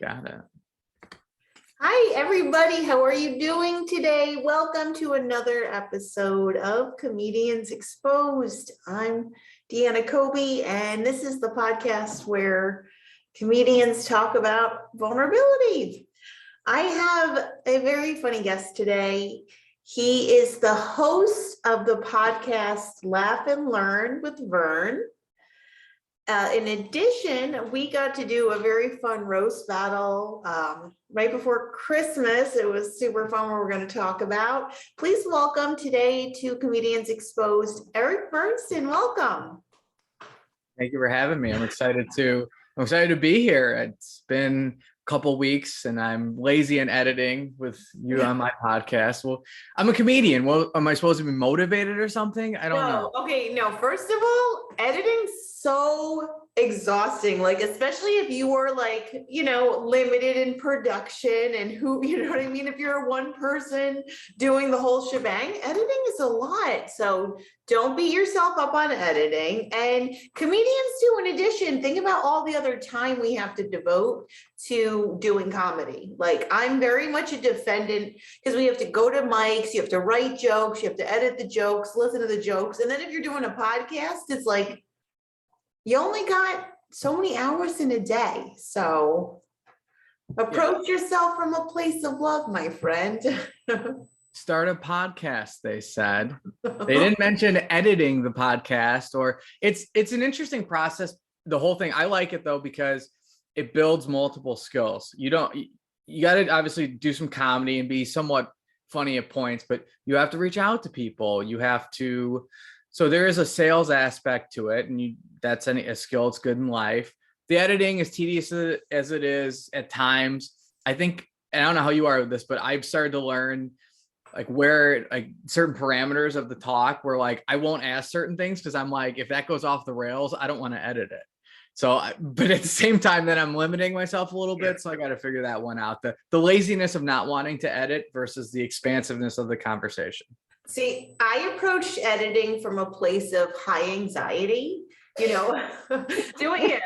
Got it. Hi, everybody. How are you doing today? Welcome to another episode of Comedians Exposed. I'm Deana Kobe, and this is the podcast where comedians talk about vulnerability. I have a very funny guest today. He is the host of the podcast Laugh and Learn with Vern. In addition, we got to do a very fun roast battle right before Christmas. It was super fun. What we're going to talk about. Please welcome today to Comedians Exposed, Eric Vernsten. Welcome. Thank you for having me. I'm excited to be here. It's been a couple weeks and I'm lazy in editing with you on my podcast. Well, I'm a comedian. Well, am I supposed to be motivated or something? I don't know. Okay, no, first of all, editing's so exhausting, like especially if you were like, limited in production and if you're one person doing the whole shebang, editing is a lot. So don't beat yourself up on editing. And comedians do, in addition, think about all the other time we have to devote to doing comedy. Like I'm very much a defendant because we have to go to mics, you have to write jokes, you have to edit the jokes, listen to the jokes. And then if you're doing a podcast, it's like, you only got so many hours in a day. So approach yourself from a place of love, my friend. Start a podcast, they said. They didn't mention editing the podcast, or it's an interesting process. The whole thing. I like it though, because it builds multiple skills. You got to obviously do some comedy and be somewhat funny at points, but you have to reach out to people. You have to. So there is a sales aspect to it, and that's a skill. It's good in life. The editing, as tedious as it is at times, I think, and I don't know how you are with this, but I've started to learn where certain parameters of the talk where I won't ask certain things because I'm like, if that goes off the rails, I don't want to edit it. So, but at the same time, then I'm limiting myself a little bit. So I got to figure that one out. The laziness of not wanting to edit versus the expansiveness of the conversation. See, I approached editing from a place of high anxiety, doing a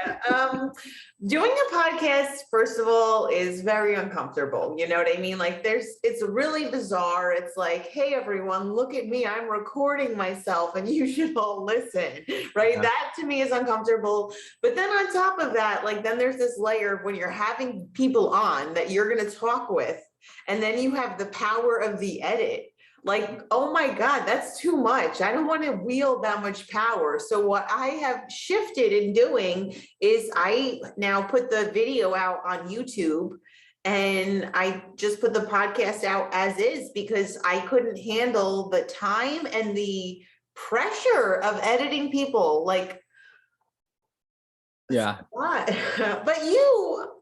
podcast, first of all, is very uncomfortable. You know what I mean? It's really bizarre. It's like, hey, everyone, look at me. I'm recording myself and you should all listen, right? Yeah. That to me is uncomfortable. But then on top of that, then there's this layer of when you're having people on that you're going to talk with, and then you have the power of the edit. Oh my God, that's too much. I don't want to wield that much power. So what I have shifted in doing is I now put the video out on YouTube, and I just put the podcast out as is because I couldn't handle the time and the pressure of editing people. Yeah. But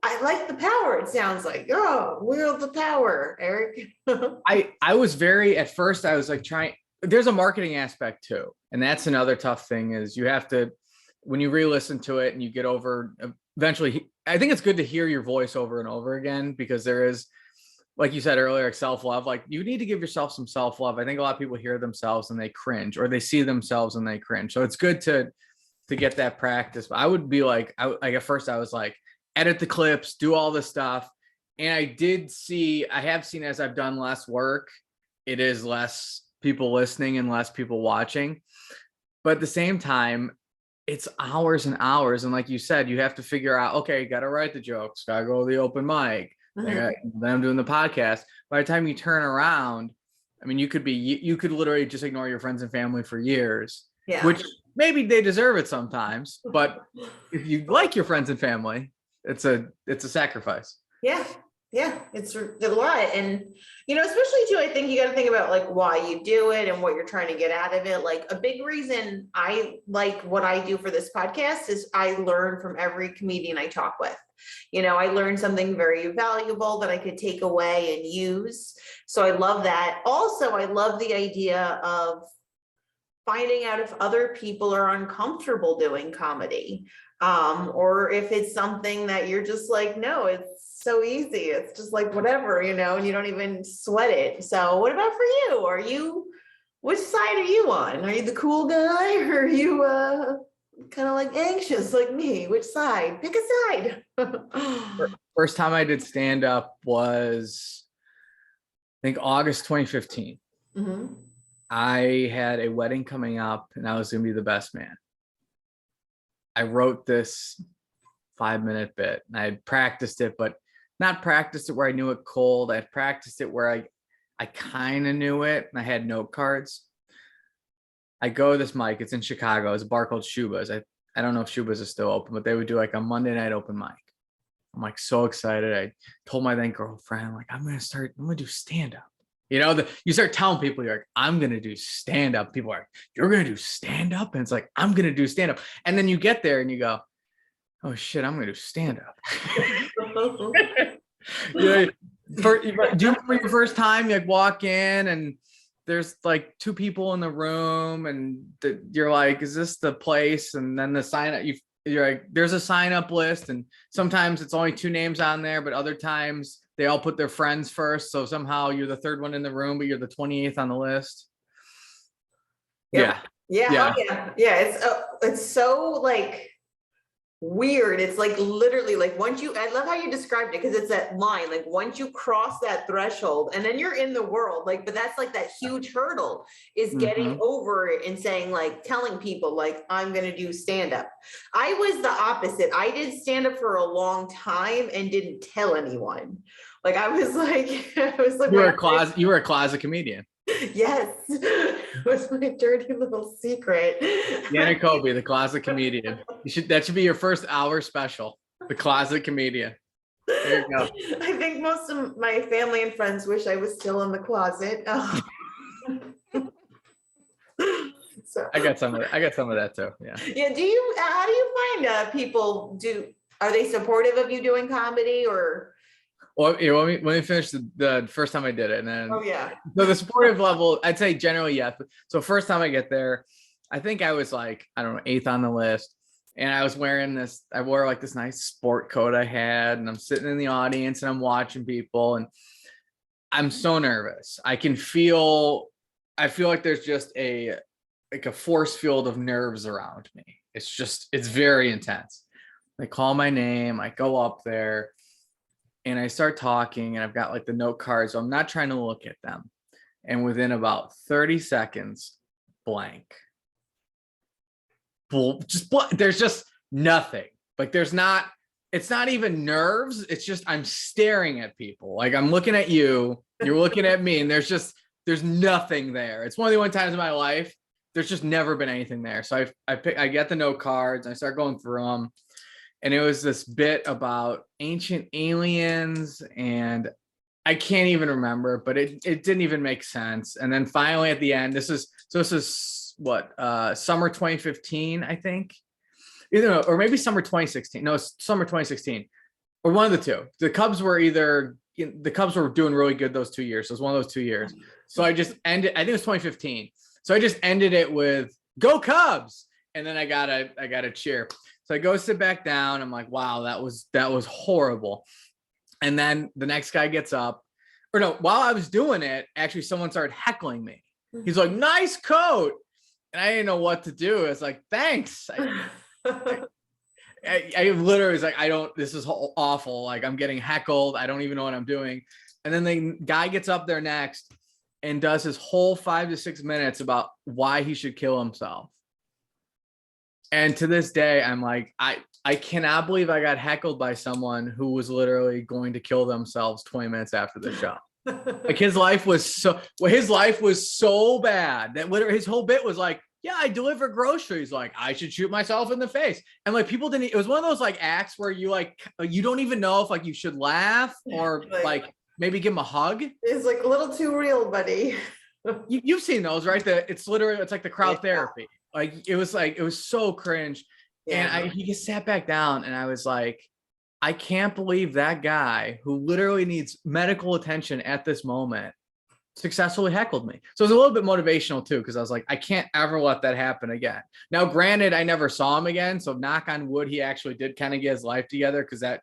I like the power. It sounds like, wield the power, Eric. I was at first I was trying, there's a marketing aspect too. And that's another tough thing is you have to, when you re-listen to it and you get over, eventually, I think it's good to hear your voice over and over again, because there is, like you said earlier, self-love, you need to give yourself some self-love. I think a lot of people hear themselves and they cringe, or they see themselves and they cringe. So it's good to get that practice. But I would be at first I was edit the clips, do all this stuff. And I have seen as I've done less work, it is less people listening and less people watching. But at the same time, it's hours and hours. And like you said, you have to figure out, okay, got to write the jokes, got to go to the open mic. Then I'm doing the podcast. By the time you turn around, I mean, you could literally just ignore your friends and family for years, which maybe they deserve it sometimes. But if you like your friends and family, it's a sacrifice. Yeah, it's a lot. And, especially too, I think you got to think about why you do it and what you're trying to get out of it. A big reason I like what I do for this podcast is I learn from every comedian I talk with. I learned something very valuable that I could take away and use. So I love that. Also, I love the idea of finding out if other people are uncomfortable doing comedy, or if it's something that you're just no, it's so easy. It's just whatever, and you don't even sweat it. So what about for you? Which side are you on? Are you the cool guy, or are you kind of like anxious like me. Which side? Pick a side. First time I did stand up was, I think, August 2015. Mhm. I had a wedding coming up and I was going to be the best man. I wrote this 5-minute bit and I had practiced it, but not practiced it where I knew it cold. I practiced it where I kind of knew it and I had note cards. I go to this mic. It's in Chicago. It's a bar called Shuba's. I don't know if Shuba's is still open, but they would do like a Monday night open mic. I'm like so excited. I told my then girlfriend, I'm like, I'm going to do stand up. You know, you start telling people, you're like, I'm going to do stand up. People are like, you're going to do stand up? And it's like, I'm going to do stand up. And then you get there and you go, oh shit, I'm going to do stand up. Yeah. Do you remember your first time you like walk in and there's like 2 people in the room and you're like, is this the place? And then the sign up, you're like, there's a sign up list. And sometimes it's only 2 names on there, but other times they all put their friends first. So somehow you're the 3rd one in the room, but you're the 28th on the list. Yep. Yeah. Yeah. It's so like weird. It's like literally like I love how you described it, because it's that line, like once you cross that threshold and then you're in the world, like, but that's like that huge hurdle is getting over it and saying, like, telling people like, I'm going to do stand up. I was the opposite. I did stand up for a long time and didn't tell anyone. Like I was like, you were a closet comedian. Yes, it was my dirty little secret. Deana Kobe, the closet comedian. That should be your first hour special. The closet comedian. There you go. I think most of my family and friends wish I was still in the closet. So I got some of that too. Yeah. Yeah. How do you find people are they supportive of you doing comedy or? Well, let me finish the first time I did it, and then so the supportive level, I'd say generally yes. So first time I get there, I think I was like, I don't know, 8th on the list, and I was wearing this. I wore like this nice sport coat I had, and I'm sitting in the audience and I'm watching people, and I'm so nervous. I feel like there's just a force field of nerves around me. It's very intense. They call my name, I go up there. And I start talking and I've got like the note cards. So I'm not trying to look at them. And within about 30 seconds, blank. There's just nothing. Like it's not even nerves. It's just, I'm staring at people. Like I'm looking at you, you're looking at me, and there's nothing there. It's one of the only times in my life, there's just never been anything there. So I get the note cards and I start going through them. And it was this bit about ancient aliens, and I can't even remember, but it didn't even make sense. And then finally at the end, this is what, summer 2015, I think, or maybe summer 2016. No, it's summer 2016, or one of the two. The Cubs were doing really good those 2 years. So it was one of those 2 years. So I just ended, I think it was 2015. So I just ended it with "Go Cubs," and then I got a cheer. So I go sit back down. I'm like, wow, that was horrible. And then the next guy gets up, or no, while I was doing it, actually someone started heckling me. He's like, "Nice coat." And I didn't know what to do. It's like, thanks. I literally was like, this is awful. Like I'm getting heckled. I don't even know what I'm doing. And then the guy gets up there next and does his whole 5 to 6 minutes about why he should kill himself. And to this day, I'm like, I cannot believe I got heckled by someone who was literally going to kill themselves 20 minutes after the show. Like his life was so bad that literally his whole bit was like, yeah, I deliver groceries. Like I should shoot myself in the face. And like people didn't, it was one of those like acts where you don't even know if like you should laugh or like maybe give him a hug. It's like a little too real, buddy. You've seen those, right? It's like the crowd therapy. Like it was so cringe. Yeah. And he just sat back down and I was like, I can't believe that guy who literally needs medical attention at this moment successfully heckled me. So it was a little bit motivational too, because I was like, I can't ever let that happen again. Now, granted, I never saw him again. So knock on wood, he actually did kind of get his life together, because that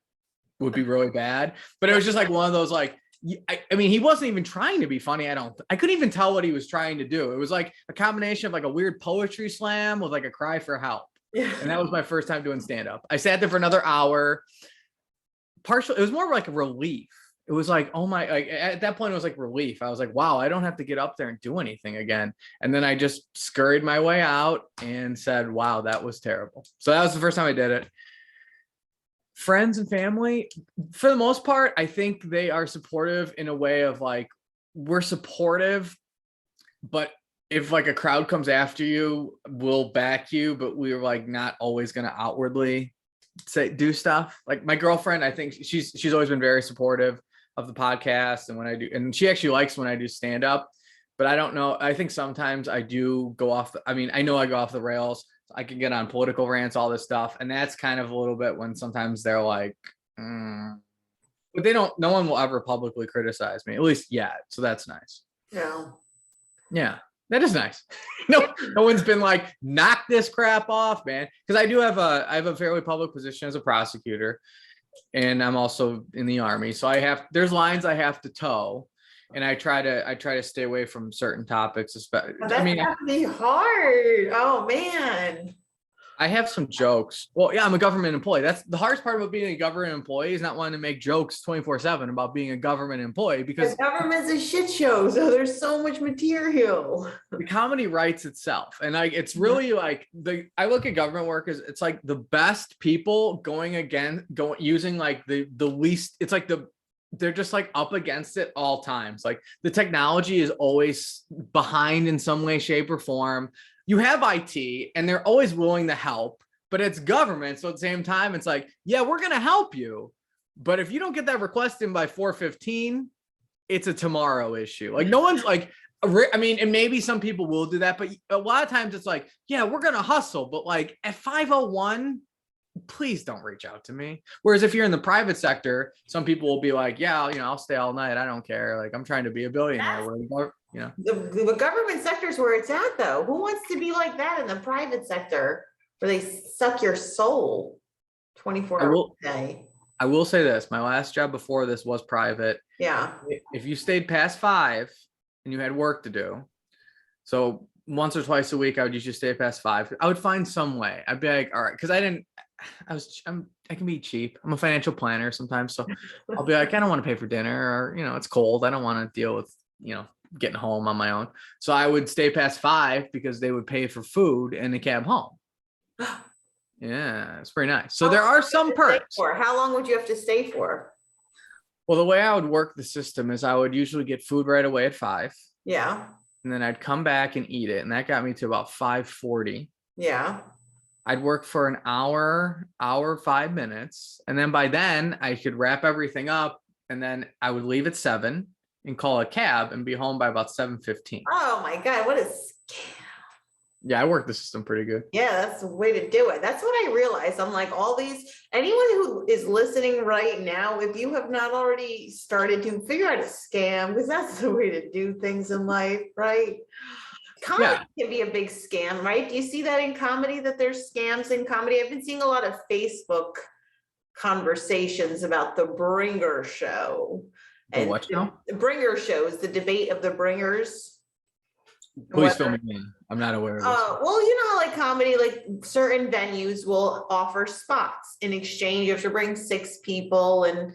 would be really bad. But it was just like one of those like, I mean, he wasn't even trying to be funny. I couldn't even tell what he was trying to do. It was like a combination of like a weird poetry slam with like a cry for help. Yeah. And that was my first time doing stand-up. I sat there for another hour. Partially, it was more like a relief. It was like, oh my, like at that point, it was like relief. I was like, wow, I don't have to get up there and do anything again. And then I just scurried my way out and said, wow, that was terrible. So that was the first time I did it. Friends and family, for the most part, I think they are supportive in a way of like, we're supportive, but if like a crowd comes after you, we'll back you, but we're like not always going to outwardly do stuff. Like my girlfriend, I think she's always been very supportive of the podcast and when I do, and she actually likes when I do stand up, but I don't know. I think sometimes I do go off. I know I go off the rails. I can get on political rants, all this stuff. And that's kind of a little bit when sometimes they're like, but no one will ever publicly criticize me, at least yet. So that's nice. Yeah, that is nice. No one's been like, knock this crap off, man. Cause I have a fairly public position as a prosecutor and I'm also in the Army. So there's lines I have to toe. And I try to stay away from certain topics. Especially, That's gonna be hard. Oh man. I have some jokes. Well, yeah, I'm a government employee. That's the hardest part about being a government employee is not wanting to make jokes 24/7 about being a government employee because the government's a shit show. So there's so much material. The comedy writes itself. And it's really like I look at government work as it's like the best people using like the least, it's like they're just like up against it all times. Like the technology is always behind in some way, shape, or form. You have IT and they're always willing to help, but it's government. So at the same time, it's like, yeah, we're going to help you. But if you don't get that request in by 4:15, it's a tomorrow issue. Like no one's like, and maybe some people will do that, but a lot of times it's like, yeah, we're going to hustle. But like at 5:01, please don't reach out to me. Whereas if you're in the private sector, some people will be like, yeah, I'll stay all night. I don't care. Like I'm trying to be a billionaire. The government sector is where it's at though. Who wants to be like that in the private sector where they suck your soul 24 hours a day? I will say this. My last job before this was private. Yeah. If you stayed past 5 and you had work to do, so once or twice a week, I would usually stay past 5. I would find some way. I'd be like, all right, because I can be cheap. I'm a financial planner sometimes. So I'll be like, I don't want to pay for dinner or, it's cold. I don't want to deal with, getting home on my own. So I would stay past 5 because they would pay for food and the cab home. Yeah, it's pretty nice. So there are some perks. How long would you have to stay for? Well, the way I would work the system is I would usually get food right away at 5. Yeah. And then I'd come back and eat it. And that got me to about 5:40. Yeah. I'd work for an hour, 5 minutes. And then by then I could wrap everything up. And then I would leave at 7 and call a cab and be home by about 7:15. Oh my God, what a scam. Yeah, I work the system pretty good. Yeah, that's the way to do it. That's what I realized. I'm like, anyone who is listening right now, if you have not already started to figure out a scam, because that's the way to do things in life, right? Comedy can be a big scam, right? Do you see that in comedy, that there's scams in comedy? I've been seeing a lot of Facebook conversations about the Bringer show. The what show? The Bringer show is the debate of the Bringers. Please fill me in. I'm not aware of this. Well, you know, like comedy, like certain venues will offer spots in exchange. You have to bring 6 people and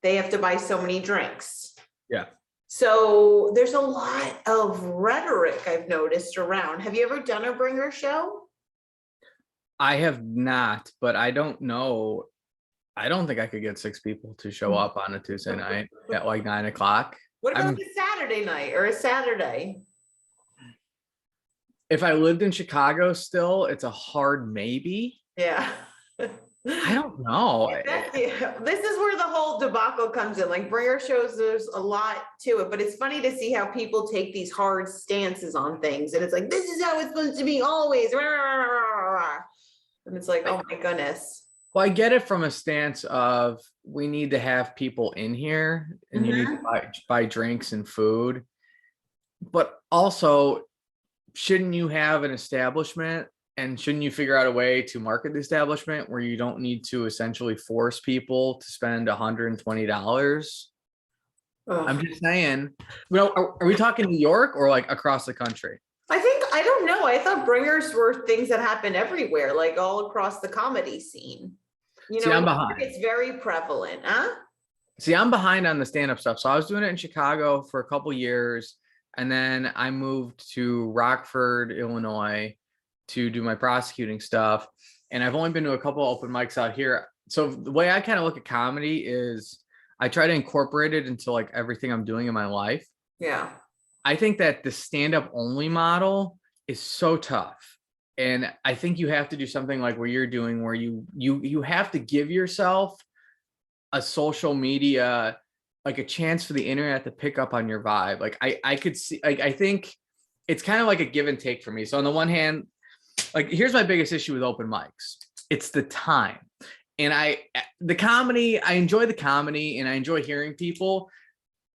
they have to buy so many drinks. Yeah. So there's a lot of rhetoric I've noticed around. Have you ever done a Bringer show? I have not, but I don't know. I don't think I could get 6 people to show up on a Tuesday night at like 9 o'clock. What about a Saturday night or a Saturday? If I lived in Chicago still, it's a hard maybe. Yeah. I don't know. This is where the whole debacle comes in. Like Bringer shows, there's a lot to it, but it's funny to see how people take these hard stances on things. And it's like, this is how it's supposed to be always. And it's like, oh my goodness. Well, I get it from a stance of we need to have people in here and you need to buy drinks and food. But also, shouldn't you have an establishment and shouldn't you figure out a way to market the establishment where you don't need to essentially force people to spend $120? I'm just saying, are we talking New York or like across the country? I I don't know. I thought bringers were things that happen everywhere, like all across the comedy scene. You See, know, I'm behind. it's very prevalent, huh? See, I'm behind on the stand-up stuff. So I was doing it in Chicago for a couple years, and then I moved to Rockford, Illinois, to do my prosecuting stuff. And I've only been to a couple open mics out here. So the way I kind of look at comedy is I try to incorporate it into like everything I'm doing in my life. Yeah. I think that the stand-up only model is so tough. And I think you have to do something like what you're doing, where you have to give yourself a social media, like a chance for the internet to pick up on your vibe. Like I could see, like, I think it's kind of like a give and take for me. So on the one hand, like, here's my biggest issue with open mics. It's the time. And I enjoy the comedy and I enjoy hearing people,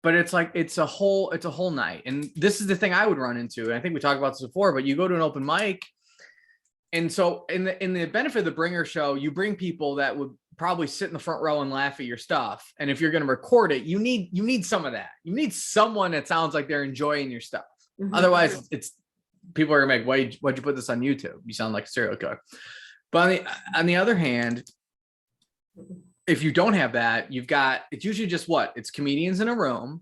but it's like, it's a whole night. And this is the thing I would run into. And I think we talked about this before, but you go to an open mic. And so in the benefit of the bringer show, you bring people that would probably sit in the front row and laugh at your stuff. And if you're going to record it, you need some of that. You need someone that sounds like they're enjoying your stuff. Mm-hmm. Otherwise, it's people are gonna make, why'd you put this on YouTube? You sound like a serial killer. But on the other hand, if you don't have that, it's usually just it's comedians in a room.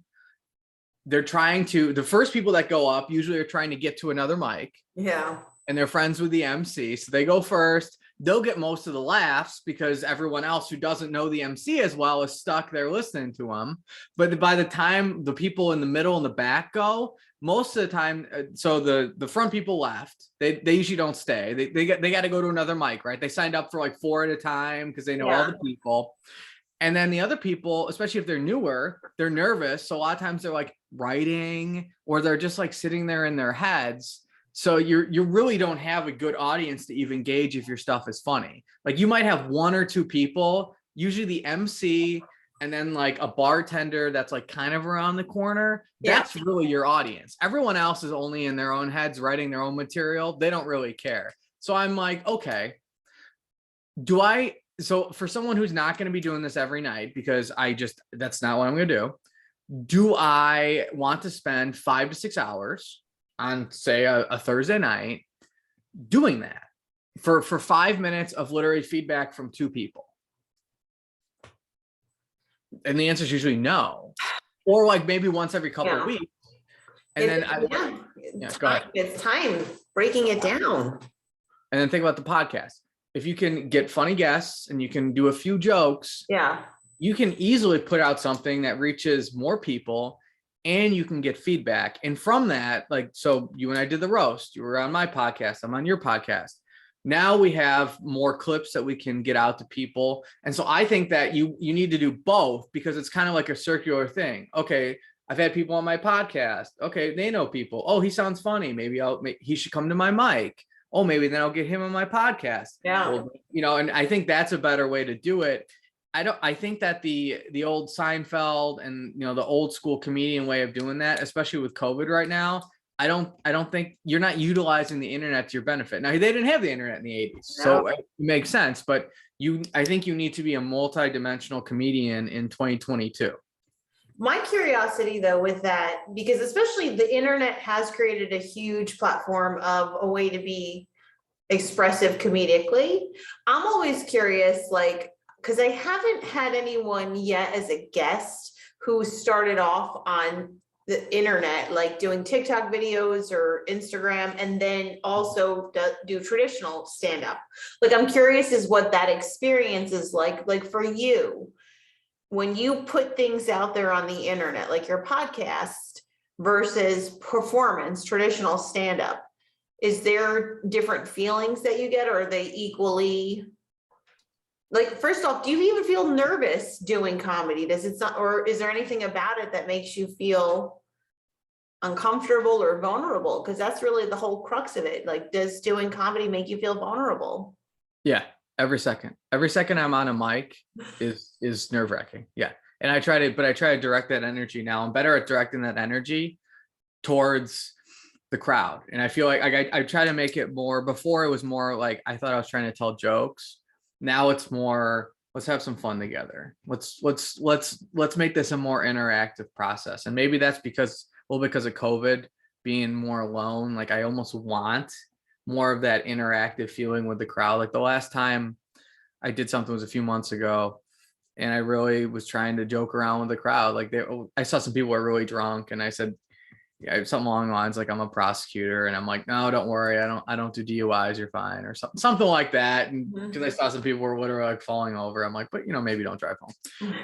They're the first people that go up usually are trying to get to another mic. Yeah. And they're friends with the MC. So they go first. They'll get most of the laughs because everyone else who doesn't know the MC as well is stuck there listening to them. But by the time the people in the middle and the back go, most of the time, so the front people left. They usually don't stay. They got to go to another mic, right? They signed up for like 4 at a time because they know all the people. And then the other people, especially if they're newer, they're nervous. So a lot of times they're like writing, or they're just like sitting there in their heads. So you really don't have a good audience to even gauge if your stuff is funny. Like, you might have 1 or 2 people, usually the MC, and then like a bartender that's like kind of around the corner. Yeah. That's really your audience. Everyone else is only in their own heads writing their own material. They don't really care. So I'm like, okay, so for someone who's not going to be doing this every night, because that's not what I'm going to do I want to spend 5 to 6 hours on, say, a Thursday night doing that for 5 minutes of literary feedback from 2 people? And the answer is usually no, or like maybe once every couple of weeks. And then go ahead. It's time breaking it down. And then think about the podcast. If you can get funny guests and you can do a few jokes, you can easily put out something that reaches more people, and you can get feedback. And from that, like, so you and I did the roast, you were on my podcast, I'm on your podcast. Now we have more clips that we can get out to people. And so I think that you need to do both, because it's kind of like a circular thing. Okay, I've had people on my podcast. Okay, they know people. Oh, he sounds funny. Maybe he should come to my mic. Oh, maybe then I'll get him on my podcast. Yeah. Well, and I think that's a better way to do it. I think that the old Seinfeld and, the old school comedian way of doing that, especially with COVID right now, I don't think you're not utilizing the internet to your benefit. Now, they didn't have the internet in the 80s, so it makes sense. But I think you need to be a multi-dimensional comedian in 2022. My curiosity, though, with that, because especially the internet has created a huge platform of a way to be expressive comedically. I'm always curious, like, because I haven't had anyone yet as a guest who started off on the internet, like doing TikTok videos or Instagram, and then also do traditional stand-up. Like, I'm curious as what that experience is like for you, when you put things out there on the internet, like your podcast versus performance, traditional stand-up. Is there different feelings that you get, or are they equally? Like, first off, do you even feel nervous doing comedy? Does it not, or is there anything about it that makes you feel uncomfortable or vulnerable? Because that's really the whole crux of it. Like, does doing comedy make you feel vulnerable? Yeah, every second I'm on a mic is nerve-wracking. Yeah. And I try to direct that energy now. I'm better at directing that energy towards the crowd. And I feel like I try to make it more. Before, it was more like I thought I was trying to tell jokes. Now it's more, let's have some fun together. Let's make this a more interactive process. And maybe that's because of COVID. being more alone. Like I almost want more of that interactive feeling with the crowd. Like the last time I did something was a few months ago, and I really was trying to joke around with the crowd. Like I saw some people were really drunk, and I said, yeah, something along the lines like I'm a prosecutor, and I'm like, no, don't worry, I don't do DUIs, you're fine, or something like that. And because I saw some people were literally like falling over, I'm like, but maybe don't drive home.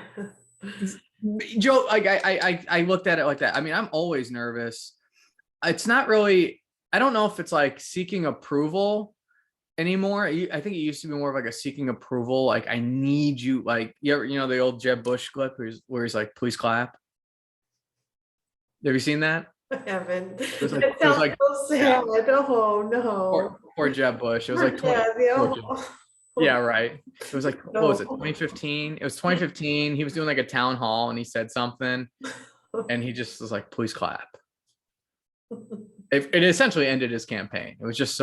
Joe, like I looked at it like that. I mean, I'm always nervous. It's not really, I don't know if it's like seeking approval anymore. I think it used to be more of like a seeking approval. Like I need you, like the old Jeb Bush clip where he's like, please clap. Have you seen that? I haven't. It sounds so sad. Yeah. Oh no. Poor Jeb Bush. It was like 20. Yeah, right. It was like, what was it, 2015? It was 2015. He was doing like a town hall and he said something and he just was like, please clap. It essentially ended his campaign. It was just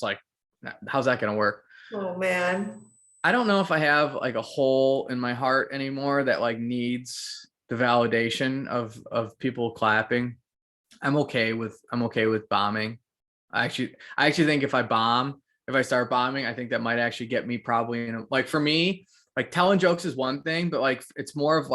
like, how's that going to work? Oh man. I don't know if I have like a hole in my heart anymore that like needs the validation of people clapping. I'm okay with bombing. I actually think if I start bombing, I think that might actually get me probably in like, for me, like telling jokes is one thing, but like it's more of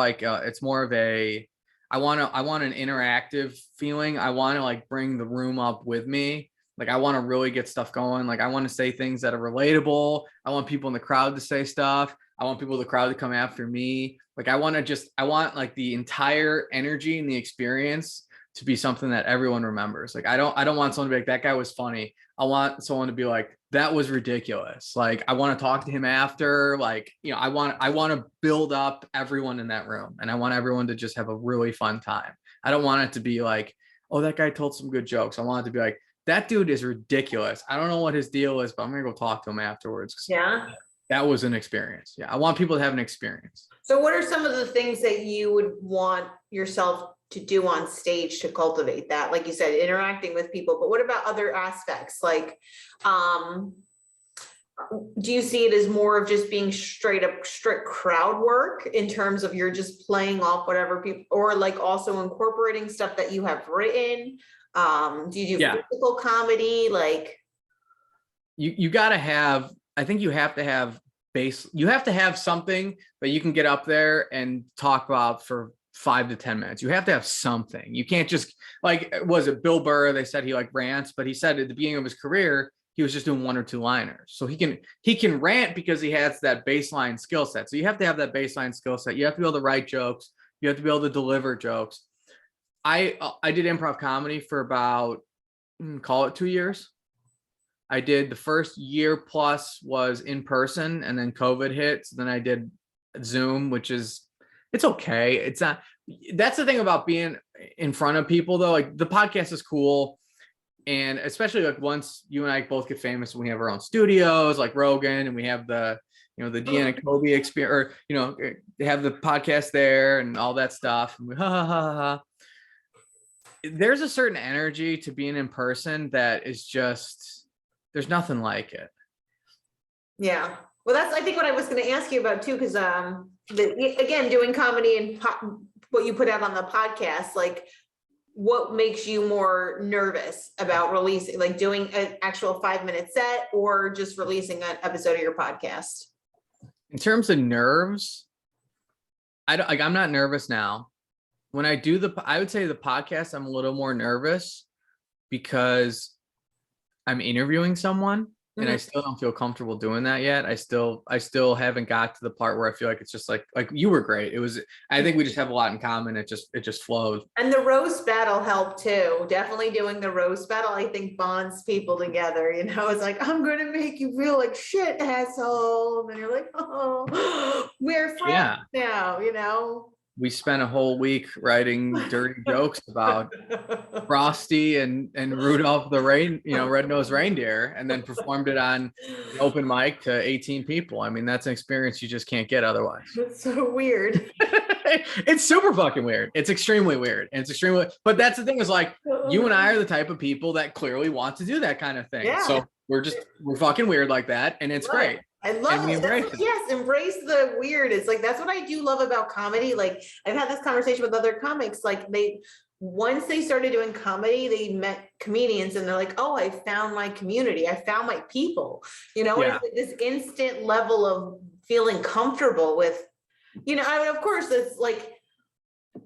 a I want an interactive feeling. I want to like bring the room up with me. Like I want to really get stuff going. Like I want to say things that are relatable. I want people in the crowd to say stuff. I want people in the crowd to come after me. Like I want like the entire energy and the experience to be something that everyone remembers. Like I don't want someone to be like, that guy was funny. I want someone to be like, that was ridiculous. Like I want to talk to him after. Like, I want to build up everyone in that room, and I want everyone to just have a really fun time. I don't want it to be like, oh, that guy told some good jokes. I want it to be like, that dude is ridiculous. I don't know what his deal is, but I'm gonna go talk to him afterwards. Yeah. That was an experience. Yeah. I want people to have an experience. So what are some of the things that you would want yourself to do on stage to cultivate that? Like you said, interacting with people, but what about other aspects? Like, do you see it as more of just being strict crowd work in terms of you're just playing off whatever people, or like also incorporating stuff that you have written? Do you do physical comedy? Like you gotta have, I think you have to have you have to have something that you can get up there and talk about for 5 to 10 minutes. You have to have something. You can't just like, was it Bill Burr? They said he like rants, but he said at the beginning of his career, he was just doing 1 or 2 liners. So he can rant because he has that baseline skill set. So you have to have that baseline skill set. You have to be able to write jokes. You have to be able to deliver jokes. I did improv comedy for about, call it 2 years. I did the first year plus was in person, and then COVID hit. So then I did Zoom, which is, it's okay. It's not, that's the thing about being in front of people though. Like the podcast is cool. And especially like once you and I both get famous and we have our own studios like Rogan, and we have the Deana Kobe experience, or, they have the podcast there and all that stuff. And we, there's a certain energy to being in person that is just, there's nothing like it. Yeah. Well, that's, I think, what I was going to ask you about too, because again, doing comedy and what you put out on the podcast, like what makes you more nervous about releasing, like doing an actual 5-minute set or just releasing an episode of your podcast? In terms of nerves, I'm not nervous now. When I do I would say the podcast, I'm a little more nervous because I'm interviewing someone. And I still don't feel comfortable doing that yet. I still haven't got to the part where I feel like it's just like you were great. I think we just have a lot in common. It just flows. And the roast battle helped too. Definitely doing the roast battle, I think, bonds people together. It's like, I'm going to make you feel like shit, asshole. And then you're like, oh, we're friends now, We spent a whole week writing dirty jokes about Frosty and Rudolph the red-nosed reindeer, and then performed it on open mic to 18 people. I mean, that's an experience you just can't get otherwise. It's so weird. It's super fucking weird. It's extremely weird. And but that's the thing, is like, you and I are the type of people that clearly want to do that kind of thing. Yeah. So we're fucking weird like that. And it's great. I love it. Yes, embrace the weird. It's like, that's what I do love about comedy. Like, I've had this conversation with other comics. Like, once they started doing comedy, they met comedians and they're like, oh, I found my community. I found my people, and Yeah. it's like this instant level of feeling comfortable with, I mean, of course, it's like,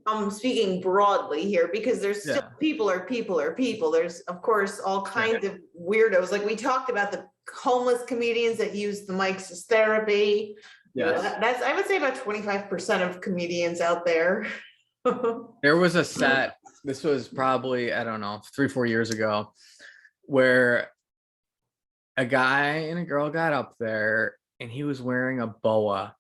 I'm speaking broadly here because there's still Yeah. people are people are people. There's, of course, all kinds of weirdos. Like we talked about the homeless comedians that use the mics as therapy. Yes. That's, I would say, about 25% of comedians out there. There was a set, this was probably, I don't know, 3-4 years ago, where a guy and a girl got up there and he was wearing a boa.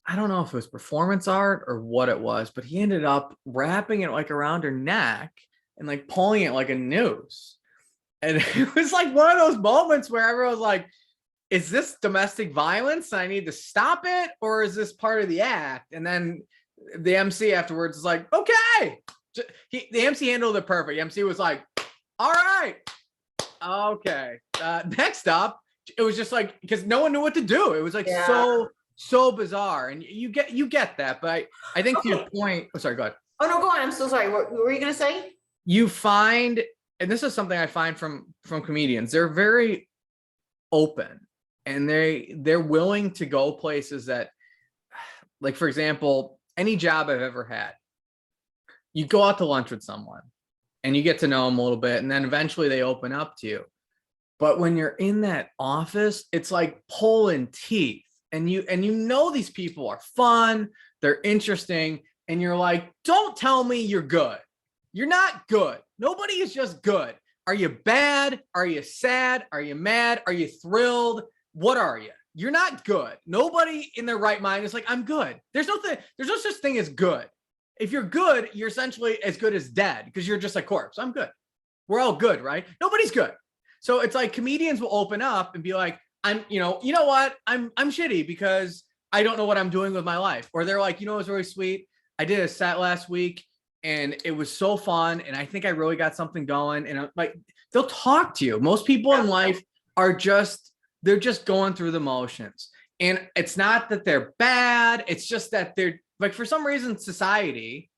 I don't know if it was performance art or what it was, but he ended up wrapping it like around her neck and like pulling it like a noose. And it was like one of those moments where everyone was like, is this domestic violence? I need to stop it, or is this part of the act? And then the MC afterwards is like, okay. The MC handled it perfect. The MC was like, all right, okay. Next up, it was just like, because no one knew what to do. It was like so bizarre. And you get that. But I think to your point, oh, sorry, go ahead. Oh no, go on. I'm so sorry. What were you gonna say? You find, and this is something I find from comedians, they're very open and they're willing to go places that, like, for example, any job I've ever had, you go out to lunch with someone and you get to know them a little bit, and then eventually they open up to you. But when you're in that office, it's like pulling teeth, and you know these people are fun, they're interesting, and you're like, don't tell me you're good. You're not good. Nobody is just good. Are you bad? Are you sad? Are you mad? Are you thrilled? What are you? You're not good. Nobody in their right mind is like, I'm good. There's no such thing as good. If you're good, you're essentially as good as dead because you're just a corpse. I'm good. We're all good, right? Nobody's good. So it's like comedians will open up and be like, I'm, you know what? I'm shitty because I don't know what I'm doing with my life. Or they're like, it was really sweet. I did a set last week and it was so fun. And I think I really got something going. And I'm like, they'll talk to you. Most people in life are they're just going through the motions. And it's not that they're bad. It's just that they're like, for some reason, society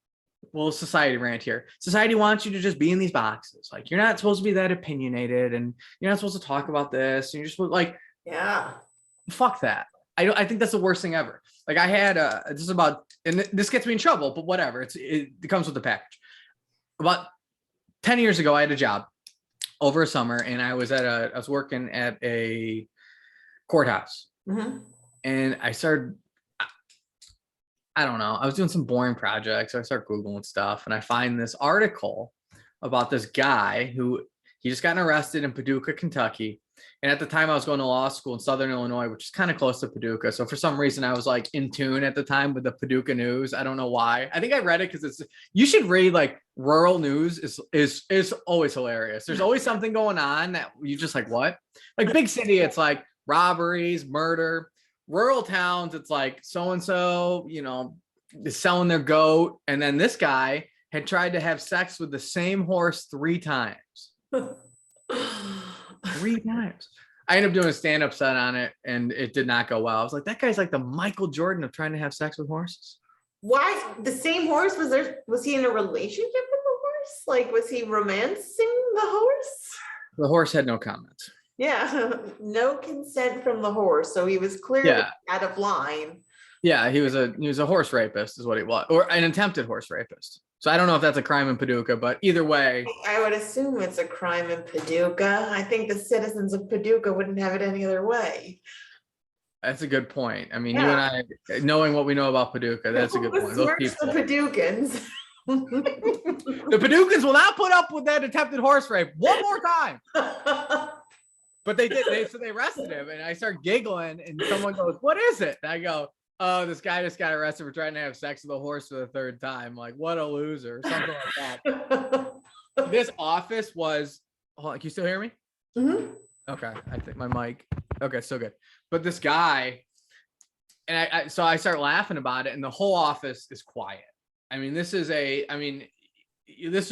rant here. Society wants you to just be in these boxes. Like, you're not supposed to be that opinionated and you're not supposed to talk about this. And you're just like, fuck that. I think that's the worst thing ever. Like I had this is about, and this gets me in trouble, but whatever. It comes with the package. About 10 years ago, I had a job over a summer and I was working at a courthouse. Mm-hmm. And I started, I don't know, I was doing some boring projects. So I started Googling stuff and I find this article about this guy who he just got arrested in Paducah, Kentucky. And at the time I was going to law school in Southern Illinois, which is kind of close to Paducah. So for some reason I was like in tune at the time with the Paducah news. I don't know why. I think I read it because you should read, like, rural news is always hilarious. There's always something going on that you just like, what? Like big city, it's like robberies, murder. Rural towns, it's like so-and-so, is selling their goat. And then this guy had tried to have sex with the same horse 3 times. 3 times. I ended up doing a stand-up set on it and it did not go well. I was like, that guy's like the Michael Jordan of trying to have sex with horses. Why the same horse? Was he in a relationship with the horse? Like, was he romancing the horse? The horse had no comments. Yeah, no consent from the horse. So he was clearly out of line. Yeah, he was a horse rapist is what he was, or an attempted horse rapist. So I don't know if that's a crime in Paducah, but either way. I would assume it's a crime in Paducah. I think the citizens of Paducah wouldn't have it any other way. That's a good point. I mean, you and I, knowing what we know about Paducah, that's a good point. Those people. The Paducans. The Paducans will not put up with that attempted horse rape one more time. But they did. So they arrested him, and I start giggling, and someone goes, "What is it?" And I go, "Oh, this guy just got arrested for trying to have sex with a horse for the 3rd time. Like, what a loser," or something like that. This office was. Hold on, can you still hear me? Mm-hmm. Okay, I think my mic. Okay, so good. But this guy, and so I start laughing about it, and the whole office is quiet. I mean, this would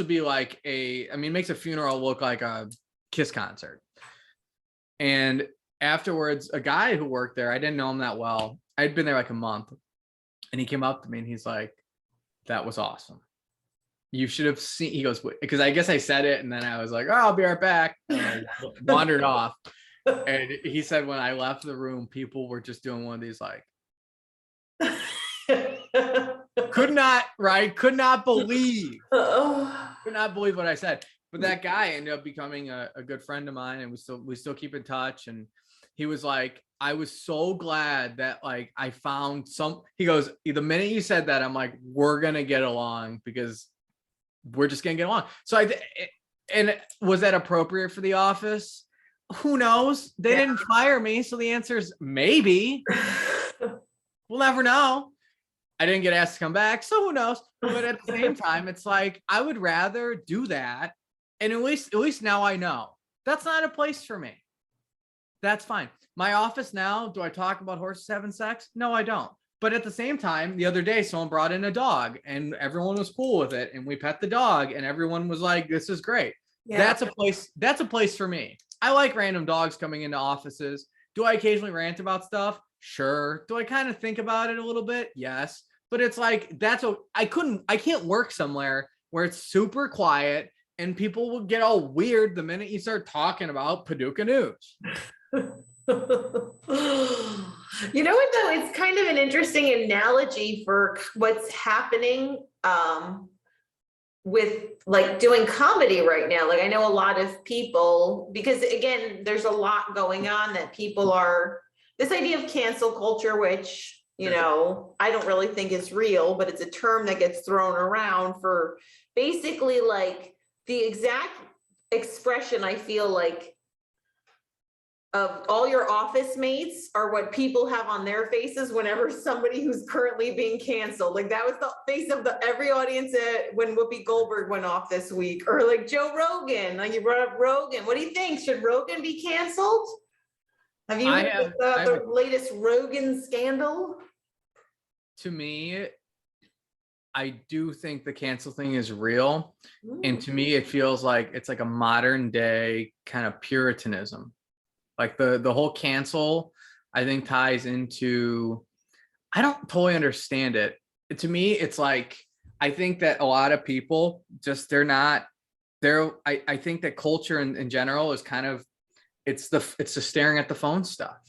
be like it makes a funeral look like a Kiss concert. And afterwards, a guy who worked there, I didn't know him that well. I'd been there like a month, and he came up to me and he's like, "That was awesome." you should have seen, he goes, because I guess I said it and then I was like, oh, I'll be right back. And I wandered off. And he said, when I left the room, people were just doing one of these, like, could not believe what I said. But that guy ended up becoming a good friend of mine, and we still keep in touch. And he was like, I was so glad that like I found he goes, the minute you said that, I'm like, we're gonna get along because we're just gonna get along. So and was that appropriate for the office? Who knows? They didn't fire me, so the answer is maybe. We'll never know. I didn't get asked to come back, so who knows? But at the same time, it's like I would rather do that, and at least now I know that's not a place for me. That's fine. My office now, do I talk about horses having sex? No, I don't. But at the same time, the other day, someone brought in a dog, and everyone was cool with it, and we pet the dog, and everyone was like, "This is great." Yeah. That's a place. That's a place for me. I like random dogs coming into offices. Do I occasionally rant about stuff? Sure. Do I kind of think about it a little bit? Yes. But it's like, I can't work somewhere where it's super quiet and people will get all weird the minute you start talking about Paducah news. You know what, though? It's kind of an interesting analogy for what's happening with like doing comedy right now. Like I know a lot of people, because again, there's a lot going on that people are, this idea of cancel culture, which, you know, I don't really think is real, but it's a term that gets thrown around for basically like the exact expression, I feel like, of all your office mates are what people have on their faces whenever somebody who's currently being canceled. Like that was the face of every audience when Whoopi Goldberg went off this week, or like Joe Rogan. Like you brought up Rogan. What do you think? Should Rogan be canceled? Have you heard the latest Rogan scandal? To me, I do think the cancel thing is real. And to me, it feels like it's like a modern day kind of Puritanism. Like the whole cancel, I think ties into, I don't totally understand it. To me, it's like, I think that a lot of people just, I think that culture in general is kind of, it's the staring at the phone stuff.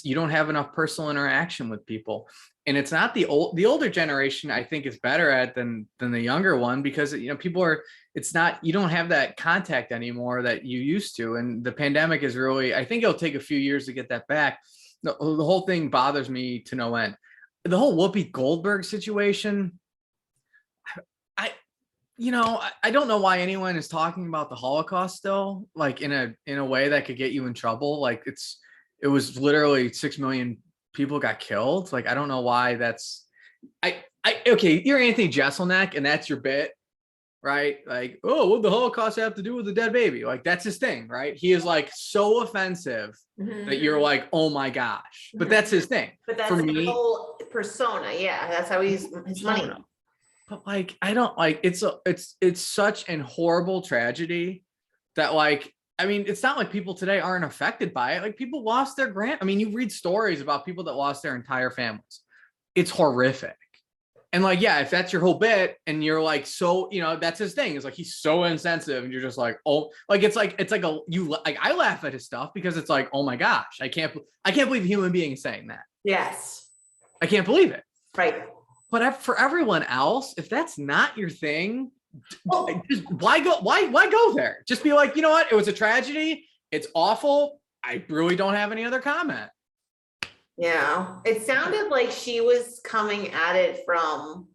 You don't have enough personal interaction with people. And it's not the older generation, I think, is better at than the younger one, because, you know, people are, it's not, you don't have that contact anymore that you used to. And the pandemic is really, I think it'll take a few years to get that back. The whole thing bothers me to no end. The whole Whoopi Goldberg situation, I don't know why anyone is talking about the Holocaust still, like in a way that could get you in trouble. Like it was literally 6 million people got killed. Like, I don't know why that's, okay, you're Anthony Jeselnik and that's your bit, right? Like, oh, what did the Holocaust have to do with the dead baby? Like, that's his thing, right? He is like so offensive that you're like, oh my gosh. But that's his thing. But that's the whole persona. Yeah, that's how he's his money. But like, I don't like, it's such an horrible tragedy that like, I mean, it's not like people today aren't affected by it. Like people lost their I mean, you read stories about people that lost their entire families. It's horrific. And like, yeah, if that's your whole bit and you're like, so, you know, that's his thing. It's like, he's so insensitive and you're just like, oh, like, it's like I laugh at his stuff because it's like, oh my gosh, I can't believe a human being is saying that. Yes. I can't believe it. Right. But for everyone else, if that's not your thing, why go there? Just be like, you know what? It was a tragedy. It's awful. I really don't have any other comment. Yeah. It sounded like she was coming at it from,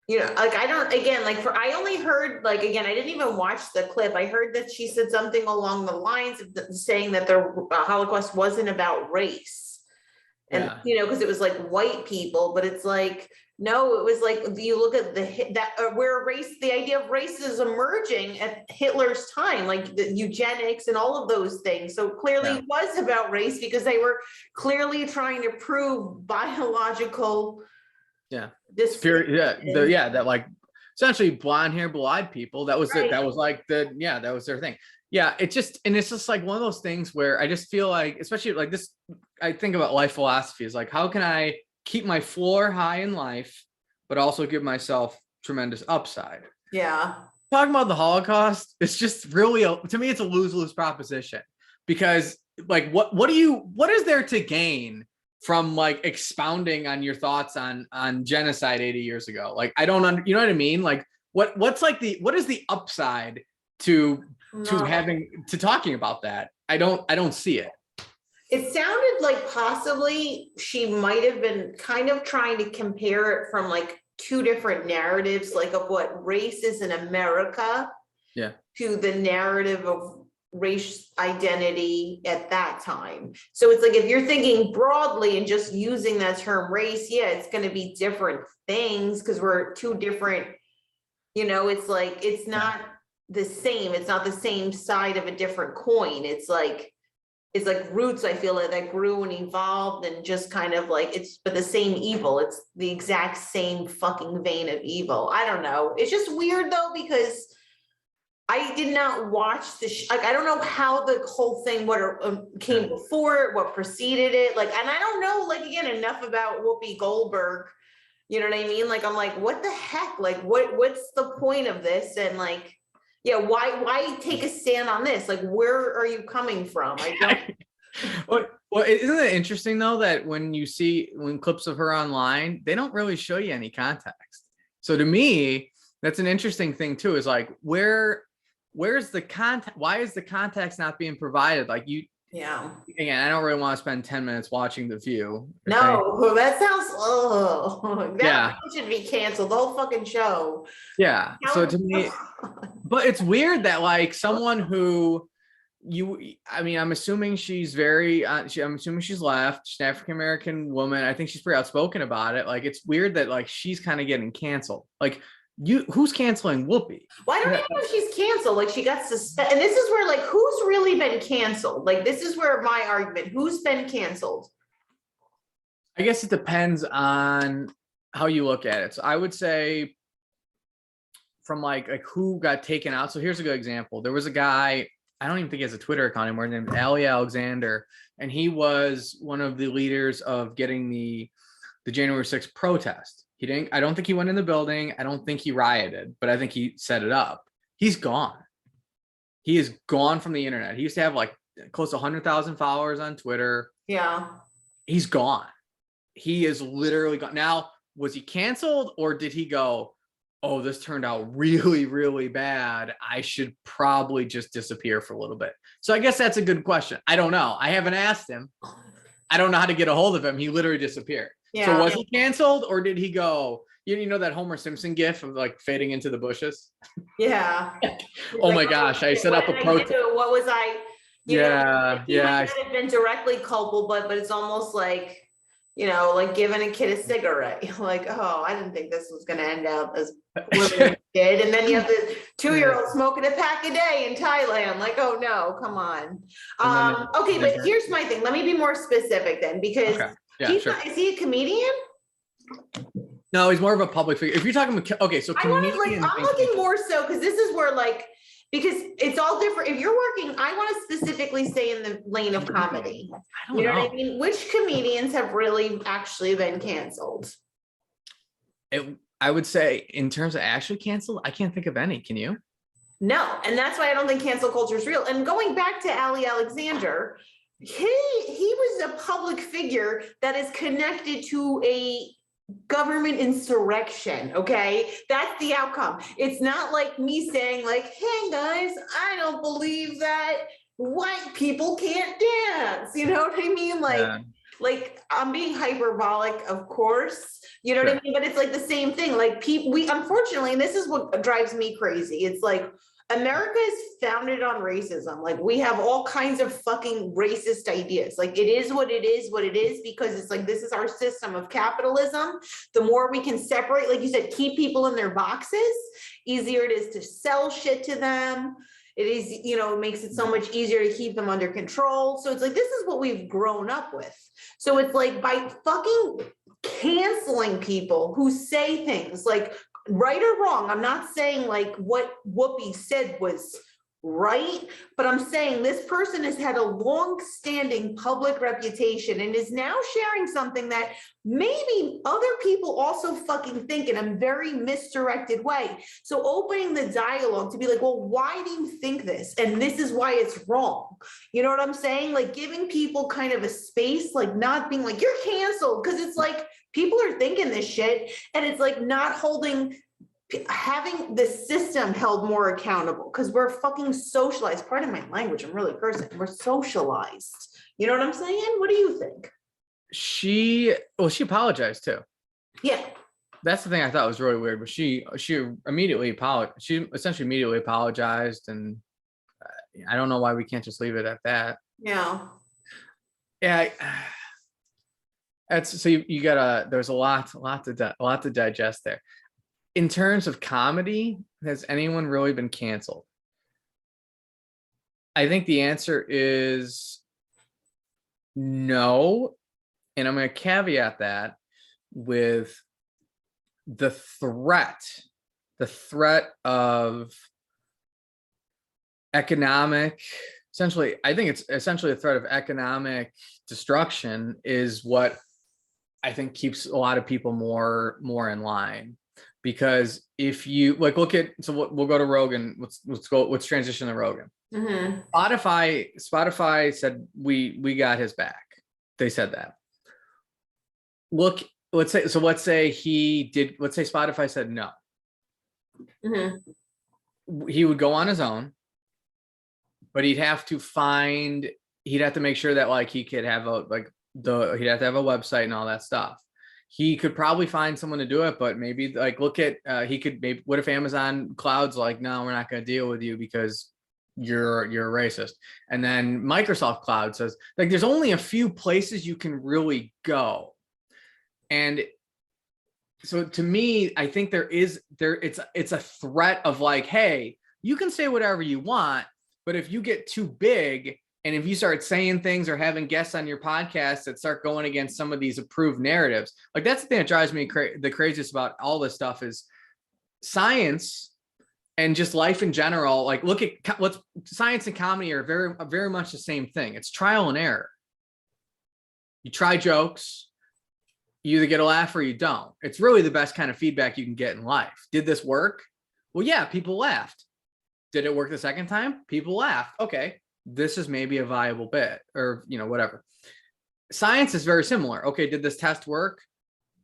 you know, like, I only heard, like, again, I didn't even watch the clip. I heard that she said something along the lines of saying that the Holocaust wasn't about race. And, you know, because it was like white people, but it's like, no, it was like, you look at the idea of race is emerging at Hitler's time, like the eugenics and all of those things. So clearly it was about race because they were clearly trying to prove biological. That like essentially blonde hair, blue-eyed people. That was that was their thing. Yeah, it's just like one of those things where I just feel like, especially like this, I think about life philosophy is like, how can I keep my floor high in life, but also give myself tremendous upside. Yeah. Talking about the Holocaust, it's just really to me, it's a lose-lose proposition, because like what is there to gain from like expounding on your thoughts on genocide 80 years ago? Like, I don't you know what I mean? Like what is the upside to talking about that? I don't see it. It sounded like possibly she might have been kind of trying to compare it from like two different narratives, like of what race is in America, to the narrative of race identity at that time. So it's like, if you're thinking broadly and just using that term race, yeah, it's going to be different things because we're two different, it's like, it's not the same. It's not the same side of a different coin. It's like roots, I feel like, that grew and evolved and just kind of like, it's but the same evil. It's the exact same fucking vein of evil. I don't know. It's just weird though, because I did not watch I don't know how the whole thing, what came before it, what preceded it. Like, and I don't know, like, again, enough about Whoopi Goldberg. You know what I mean? Like, I'm like, what the heck? Like, what's the point of this? And like, yeah, why take a stand on this? Like, where are you coming from? I don't. Well, isn't it interesting though that when clips of her online, they don't really show you any context. So to me, that's an interesting thing too, is like, where's the context? Why is the context not being provided? Like again, I don't really want to spend 10 minutes watching The View. No, that sounds, that should be canceled, the whole fucking show. Yeah. So to me, but it's weird that like someone who I'm assuming she's I'm assuming she's left, she's an African-American woman. I think she's pretty outspoken about it. Like, it's weird that like she's kind of getting canceled. Like, who's canceling Whoopi? Well, I don't even know if she's canceled. Like, she got suspended. And this is where, like, who's really been canceled? Like, this is where my argument, who's been canceled? I guess it depends on how you look at it. So I would say from like who got taken out. So here's a good example. There was a guy, I don't even think he has a Twitter account anymore, named Ali Alexander. And he was one of the leaders of getting the January 6th protest. I don't think he went in the building. I don't think he rioted, but I think he set it up. He's gone. He is gone from the internet. He used to have like close to 100,000 followers on Twitter. Yeah. He's gone. He is literally gone. Now, was he canceled, or did he go, oh, this turned out really, really bad, I should probably just disappear for a little bit? So I guess that's a good question. I don't know. I haven't asked him. I don't know how to get a hold of him. He literally disappeared. Yeah. So was he canceled, or did he go, you know that Homer Simpson gif of like fading into the bushes? Yeah. Oh my gosh, I set up a protest. What was I? He might have been directly culpable, but it's almost like, like giving a kid a cigarette. Like, oh, I didn't think this was going to end up as it did. And then you have the 2-year-old smoking a pack a day in Thailand. Like, oh no, come on. Okay, but here's my thing. Let me be more specific then, because is he a comedian? No, he's more of a public figure. If you're talking about, okay, so I'm looking more so, because this is where like, because it's all different. If you're working, I want to specifically stay in the lane of comedy. You know what I mean? Which comedians have really actually been canceled? I would say in terms of actually canceled, I can't think of any. Can you? No, and that's why I don't think cancel culture is real. And going back to Ali Alexander, he was a public figure that is connected to a government insurrection. Okay, that's the outcome. It's not like me saying like, hey guys, I don't believe that white people can't dance. You know what I mean? Like I'm being hyperbolic, of course, you know what I mean? But it's like the same thing. Like we unfortunately, and this is what drives me crazy. It's like America is founded on racism. Like we have all kinds of fucking racist ideas. Like it is what it is, because it's like, this is our system of capitalism. The more we can separate, like you said, keep people in their boxes, easier it is to sell shit to them. It is, it makes it so much easier to keep them under control. So it's like, this is what we've grown up with. So it's like, by fucking canceling people who say things like, right or wrong, I'm not saying like what Whoopi said was right? But I'm saying this person has had a long-standing public reputation and is now sharing something that maybe other people also fucking think in a very misdirected way. So opening the dialogue to be like, well, why do you think this? And this is why it's wrong. You know what I'm saying? Like giving people kind of a space, like not being like, you're canceled. Because it's like, people are thinking this shit and it's like not having the system held more accountable because we're fucking socialized. Pardon my language, I'm really cursing. We're socialized. You know what I'm saying? What do you think? She apologized too. Yeah. That's the thing I thought was really weird, but she immediately apologized. She essentially immediately apologized, and I don't know why we can't just leave it at that. Yeah. Yeah. That's so you gotta. There's a lot to digest there. In terms of comedy, has anyone really been canceled? I think the answer is no. And I'm going to caveat that with the threat of economic, essentially, I think it's essentially a threat of economic destruction is what I think keeps a lot of people more in line. Because if you like look at, so we'll go to Rogan. Let's transition to Rogan. Mm-hmm. Spotify said we got his back. They said that. Look, let's say Spotify said no. Mm-hmm. He would go on his own, but he'd have to make sure that like he could have he'd have to have a website and all that stuff. He could probably find someone to do it, but maybe like what if Amazon Cloud's like, no, we're not going to deal with you because you're a racist. And then Microsoft Cloud says like, there's only a few places you can really go. And so to me, I think it's a threat of like, hey, you can say whatever you want, but if you get too big and if you start saying things or having guests on your podcast that start going against some of these approved narratives, like that's the thing that drives me the craziest about all this stuff is science and just life in general. Like look at what's science and comedy are very much the same thing. It's trial and error. You try jokes, you either get a laugh or you don't. It's really the best kind of feedback you can get in life. Did this work? Well, yeah, people laughed. Did it work the second time? People laughed. Okay, this is maybe a viable bit or, whatever. Science is very similar. Okay, did this test work?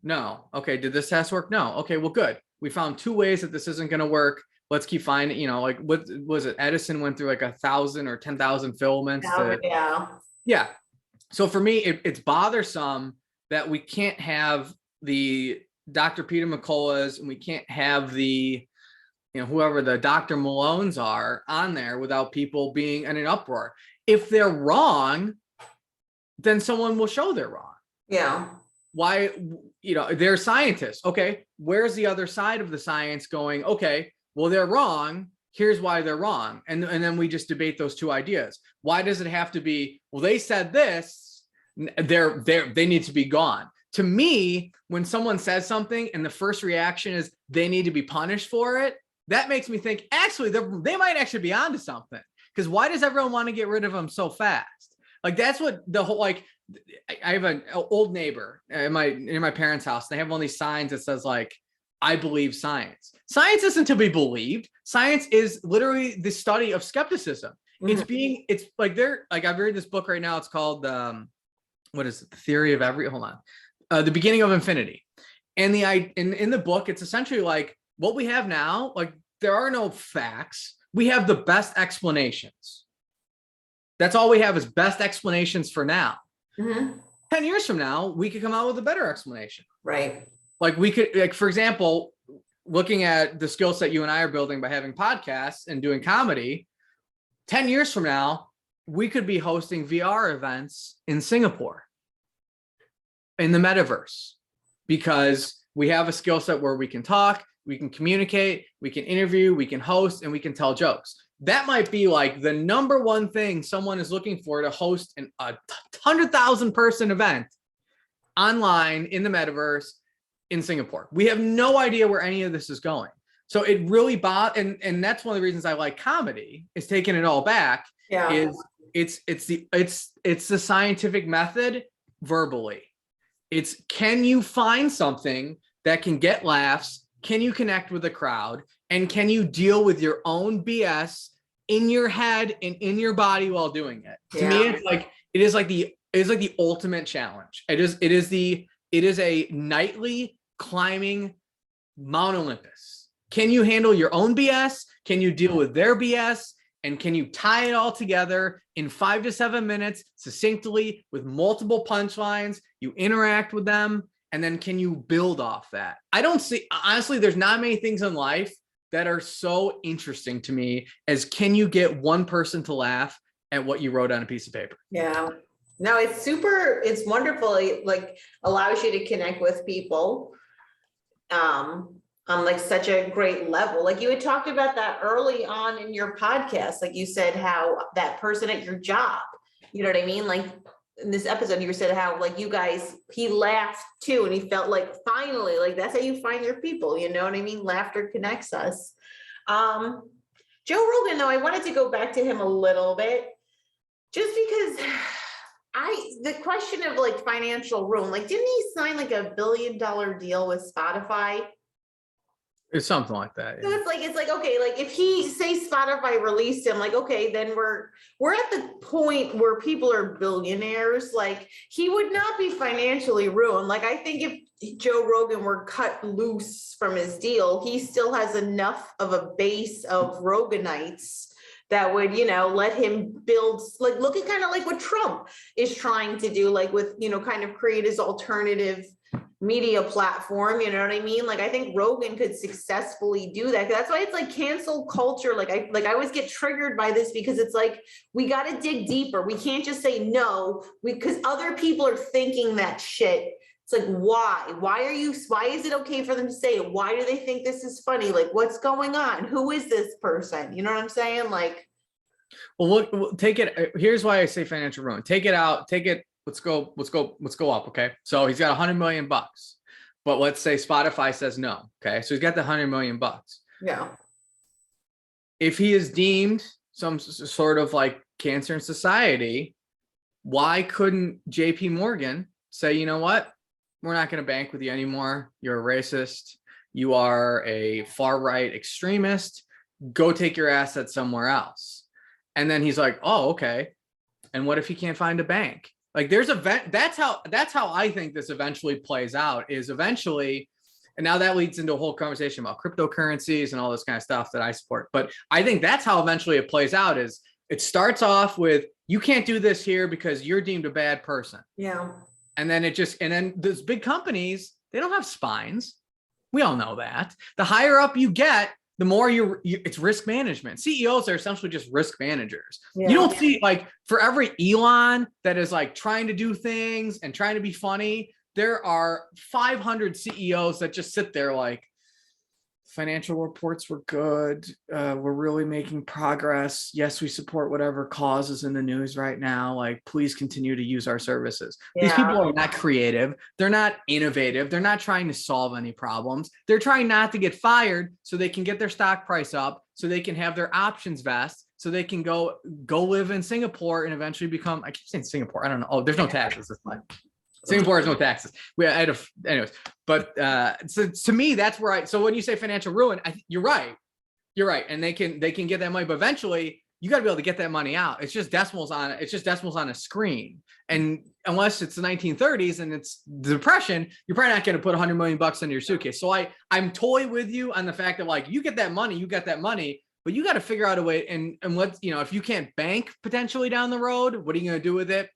No. Okay, did this test work? No. Okay, well, good. We found 2 ways that this isn't going to work. Let's keep finding, like what was it? Edison went through like 1,000 or 10,000 filaments. Yeah. So for me, it's bothersome that we can't have the Dr. Peter McCulloughs and we can't have the, whoever the Dr. Malones are on there without people being in an uproar. If they're wrong, then someone will show they're wrong. Yeah. Why, they're scientists. Okay. Where's the other side of the science going? Okay, well, they're wrong. Here's why they're wrong. And then we just debate those two ideas. Why does it have to be, well, they said this, they need to be gone. To me, when someone says something and the first reaction is they need to be punished for it, that makes me think actually they might actually be onto something. Because why does everyone want to get rid of them so fast? Like that's what the whole, like I have an old neighbor in my parents' house. They have one of these signs that says like, I believe science. Science isn't to be believed. Science is literally the study of skepticism. Mm-hmm. It's like I've read this book right now. It's called what is it? The Theory of The Beginning of Infinity. And in the book, it's essentially like what we have now, like there are no facts. We have the best explanations. That's all we have is best explanations for now. Mm-hmm. 10 years from now, we could come out with a better explanation. Right. Like we could, like, for example, looking at the skill set you and I are building by having podcasts and doing comedy, 10 years from now, we could be hosting VR events in Singapore in the metaverse because we have a skill set where we can talk, we can communicate, we can interview, we can host, and we can tell jokes. That might be like the number one thing someone is looking for to host a 100,000 person event online in the metaverse in Singapore. We have no idea where any of this is going. So it really and that's one of the reasons I like comedy, is taking it all back. Yeah. Is it's the scientific method verbally. It's, can you find something that can get laughs? Can you connect with the crowd? And can you deal with your own BS in your head and in your body while doing it? To me, it is like the ultimate challenge. It is a nightly climbing Mount Olympus. Can you handle your own BS? Can you deal with their BS? And can you tie it all together in 5 to 7 minutes succinctly with multiple punchlines? You interact with them, and then can you build off that? I don't see, honestly, there's not many things in life that are so interesting to me as, can you get one person to laugh at what you wrote on a piece of paper? Yeah. No, it's wonderful. It like allows you to connect with people on like such a great level. Like you had talked about that early on in your podcast. Like you said, how that person at your job, you know what I mean? Like in this episode, you said how like you guys, he laughed too. And he felt like finally, like that's how you find your people, you know what I mean? Laughter connects us. Joe Rogan, though, I wanted to go back to him a little bit, just because the question of like financial ruin, like didn't he sign like $1 billion deal with Spotify? It's something like that. Yeah. So it's like, okay, like if he say Spotify released him, like, okay, then we're at the point where people are billionaires. Like he would not be financially ruined. Like I think if Joe Rogan were cut loose from his deal, he still has enough of a base of Roganites that would, let him build, like look at kind of like what Trump is trying to do, like with, kind of create his alternative media platform, you know what I mean? Like I think Rogan could successfully do that. That's why it's like cancel culture. Like I always get triggered by this, because it's like we got to dig deeper. We can't just say no, because other people are thinking that shit. It's like, why is it okay for them to say it? Why do they think this is funny? Like what's going on? Who is this person? You know what I'm saying? Like, well, look, take it. Here's why I say financial ruin. Take it out. Take it. Let's go up. Okay. So he's got $100 million, but let's say Spotify says no. Okay. So he's got the $100 million. Yeah. If he is deemed some sort of like cancer in society, why couldn't JP Morgan say, you know what? We're not going to bank with you anymore. You're a racist. You are a far right extremist. Go take your assets somewhere else. And then he's like, oh, okay. And what if he can't find a bank? Like there's that's how I think this eventually plays out, is eventually, and now that leads into a whole conversation about cryptocurrencies and all this kind of stuff that I support. But I think that's how eventually it plays out, is it starts off with, you can't do this here because you're deemed a bad person. Yeah. And then those big companies, they don't have spines. We all know that. The higher up you get, the more it's risk management. CEOs are essentially just risk managers. Yeah. You don't see, like, for every Elon that is like trying to do things and trying to be funny, there are 500 CEOs that just sit there like, financial reports were good. We're really making progress. Yes, we support whatever cause is in the news right now. Like, please continue to use our services. Yeah. These people are not creative. They're not innovative. They're not trying to solve any problems. They're trying not to get fired so they can get their stock price up, so they can have their options vest, so they can go live in Singapore and eventually become, I keep saying Singapore. I don't know. Oh, there's no taxes this time. Singapore has no taxes. Anyways, but so to me, that's where so when you say financial ruin, you're right. And they can get that money, but eventually you got to be able to get that money out. It's just decimals on a screen. And unless it's the 1930s and it's the Depression, you're probably not going to put $100 million into your suitcase. So I'm totally with you on the fact that, like, you get that money, but you got to figure out a way. And what, if you can't bank potentially down the road, what are you going to do with it?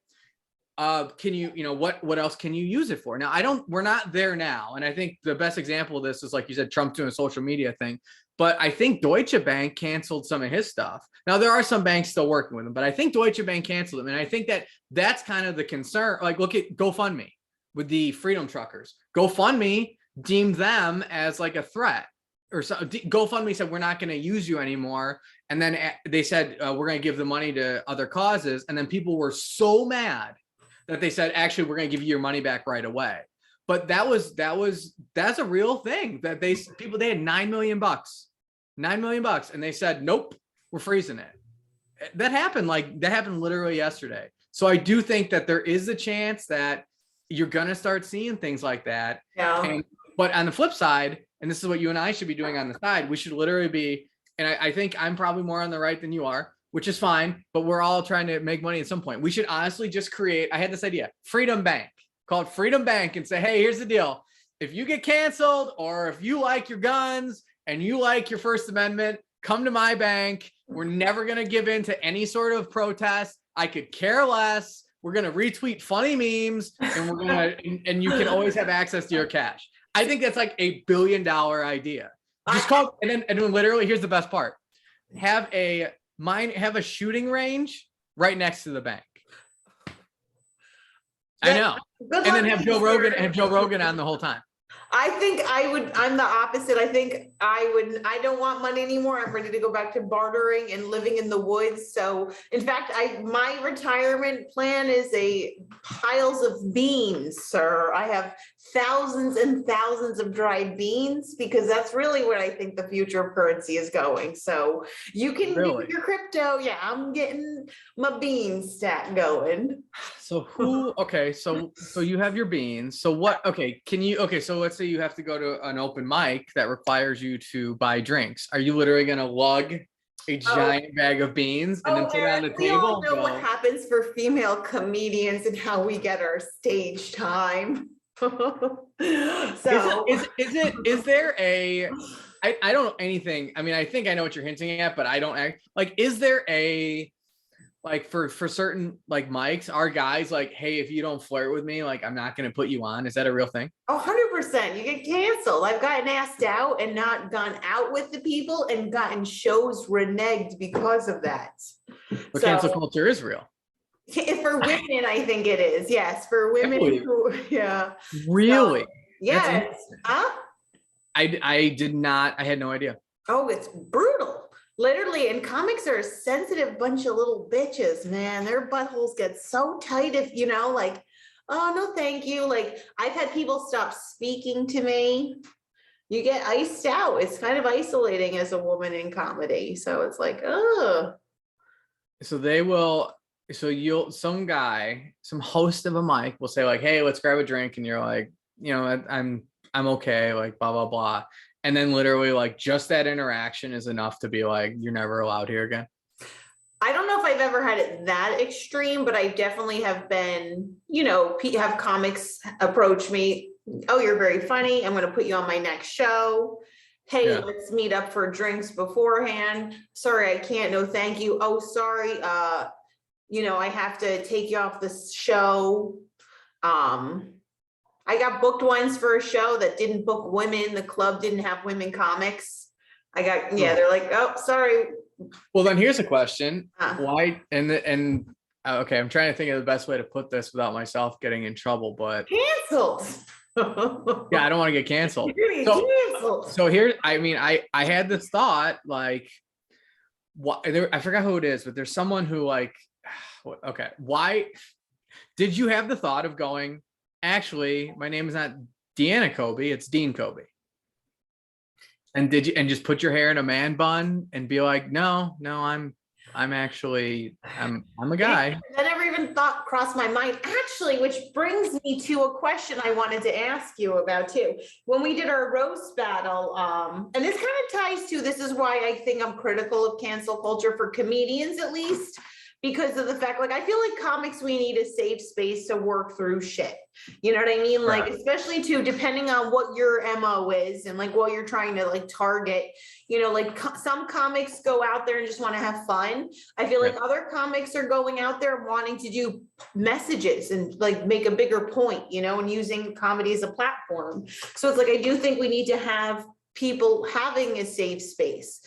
Can you, what else can you use it for? Now, we're not there now. And I think the best example of this is, like you said, Trump doing a social media thing, but I think Deutsche Bank canceled some of his stuff. Now, there are some banks still working with him, but I think Deutsche Bank canceled them. And I think that's kind of the concern. Like, look at GoFundMe with the Freedom Truckers. GoFundMe deemed them as like a threat, or so. GoFundMe said, we're not going to use you anymore. And then they said, we're going to give the money to other causes. And then people were so mad that they said, actually, we're going to give you your money back right away. but that's a real thing that they had $9 million, and they said, nope, we're freezing it. That happened literally yesterday. So I do think that there is a chance that you're going to start seeing things like that. Yeah. But on the flip side, and this is what you and I should be doing on the side, we should literally be, and I think I'm probably more on the right than you are, which is fine, but we're all trying to make money at some point. We should honestly just create, I had this idea, Freedom Bank, called Freedom Bank, and say, hey, here's the deal. If you get canceled, or if you like your guns and you like your First Amendment, come to my bank. We're never going to give in to any sort of protest. I could care less. We're going to retweet funny memes, and we're going to, and you can always have access to your cash. I think that's like $1 billion idea. Just call, and then literally, here's the best part. Have a shooting range right next to the bank. I know. And then have Joe Rogan on the whole time. I think I'm the opposite. I think I don't want money anymore. I'm ready to go back to bartering and living in the woods. So in fact, my retirement plan is piles of beans, sir. I have thousands and thousands of dried beans, because that's really what I think the future of currency is going. So you can get your crypto. Yeah, I'm getting my bean stack going. So so you have your beans. So so let's say you have to go to an open mic that requires you to buy drinks. Are you literally going to lug a giant bag of beans and then put it on the table? We all know what happens for female comedians and how we get our stage time. So is there a, I don't know anything. I mean, I think I know what you're hinting at, but I don't is there a, like for certain like mics, are guys like, hey, if you don't flirt with me, like I'm not going to put you on? Is that a real thing? 100%. You get canceled. I've gotten asked out and not gone out with the people and gotten shows reneged because of that. But cancel culture is real. For women, I think it is. Yes, for women who, yeah. Really? So, yes. I did not. I had no idea. Oh, it's brutal. Literally, and comics are a sensitive bunch of little bitches, man. Their buttholes get so tight if, like, oh, no, thank you. Like, I've had people stop speaking to me. You get iced out. It's kind of isolating as a woman in comedy. So it's like, oh. So some host of a mic will say like, hey, let's grab a drink. And you're like, I'm okay. Like, blah, blah, blah. And then literally like just that interaction is enough to be like, you're never allowed here again. I don't know if I've ever had it that extreme, but I definitely have been, have comics approach me. Oh, you're very funny. I'm going to put you on my next show. Hey, let's meet up for drinks beforehand. Sorry, I can't. No, thank you. Oh, sorry. I have to take you off this show. I got booked once for a show that didn't book women. The club didn't have women comics. They're like, oh, sorry. Well, then here's a question. Why? And okay, I'm trying to think of the best way to put this without myself getting in trouble, but canceled. Yeah, I don't want to get canceled. So here, I mean, I had this thought, like, I forgot who it is, but there's someone who like, okay, why did you have the thought of going, actually, my name is not Deana Kobe, it's Dean Kobe? And did you just put your hair in a man bun and be like, no, I'm a guy? That never even crossed my mind, actually, which brings me to a question I wanted to ask you about too. When we did our roast battle, and this kind of ties to, this is why I think I'm critical of cancel culture for comedians, at least, because of the fact, like, I feel like comics, we need a safe space to work through shit. You know what I mean? Like, especially too, depending on what your MO is and like what you're trying to like target, like some comics go out there and just want to have fun. I feel like other comics are going out there wanting to do messages and like make a bigger point, and using comedy as a platform. So it's like, I do think we need to have people having a safe space.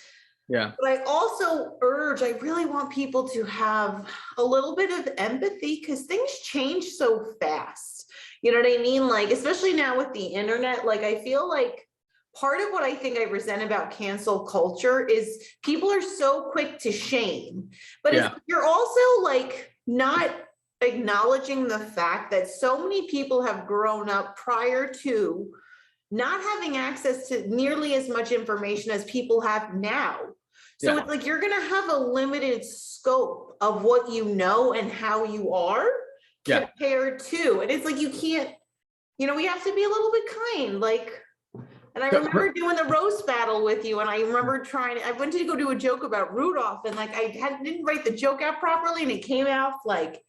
Yeah. But I also I really want people to have a little bit of empathy, because things change so fast. You know what I mean? Like, especially now with the internet, like, I feel like part of what I think I resent about cancel culture is people are so quick to shame, but you're also like not acknowledging the fact that so many people have grown up prior to not having access to nearly as much information as people have now. So it's like you're going to have a limited scope of what you know and how you are compared to, and it's like you can't, we have to be a little bit kind, like. And I remember doing the roast battle with you, and I remember I went to go do a joke about Rudolph, and like didn't write the joke out properly, and it came out like,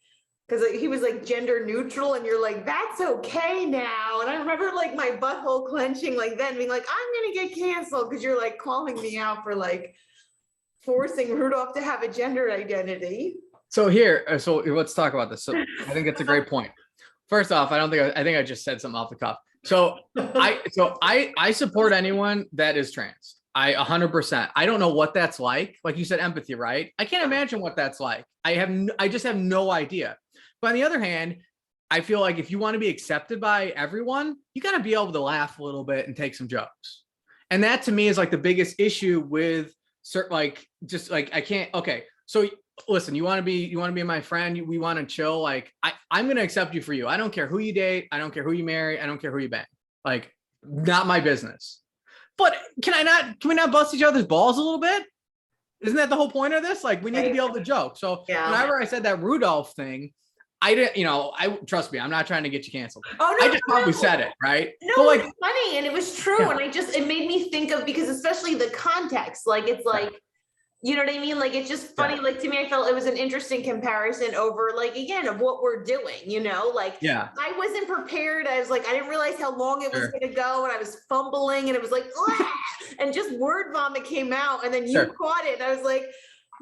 because he was like gender neutral, and you're like, that's okay now. And I remember like my butthole clenching like then, being like, I'm gonna get canceled because you're like calling me out for like forcing Rudolph to have a gender identity. So let's talk about this. So I think it's a great point. First off, I think I just said something off the cuff. So I support anyone that is trans. I 100%. I don't know what that's like. Like you said, empathy, right? I can't imagine what that's like. I just have no idea. But on the other hand, I feel like if you want to be accepted by everyone, you got to be able to laugh a little bit and take some jokes. And that to me is like the biggest issue with certain, like, just like, I can't, okay. So listen, you want to be my friend. We want to chill. Like I'm going to accept you for you. I don't care who you date. I don't care who you marry. I don't care who you bang. Like, not my business. But can we not bust each other's balls a little bit? Isn't that the whole point of this? Like, we need to be able to joke. So whenever I said that Rudolph thing, I didn't, trust me, I'm not trying to get you canceled. Oh, no, I just probably said it, right? No, but like, it's funny. And it was true. And it made me think of, because especially the context, like, it's like, you know what I mean? Like, it's just funny. Like, to me, I felt it was an interesting comparison over, like, again, of what we're doing, like, I wasn't prepared. I was like, I didn't realize how long it was going to go. And I was fumbling, and it was like, and just word vomit came out. And then you caught it. And I was like,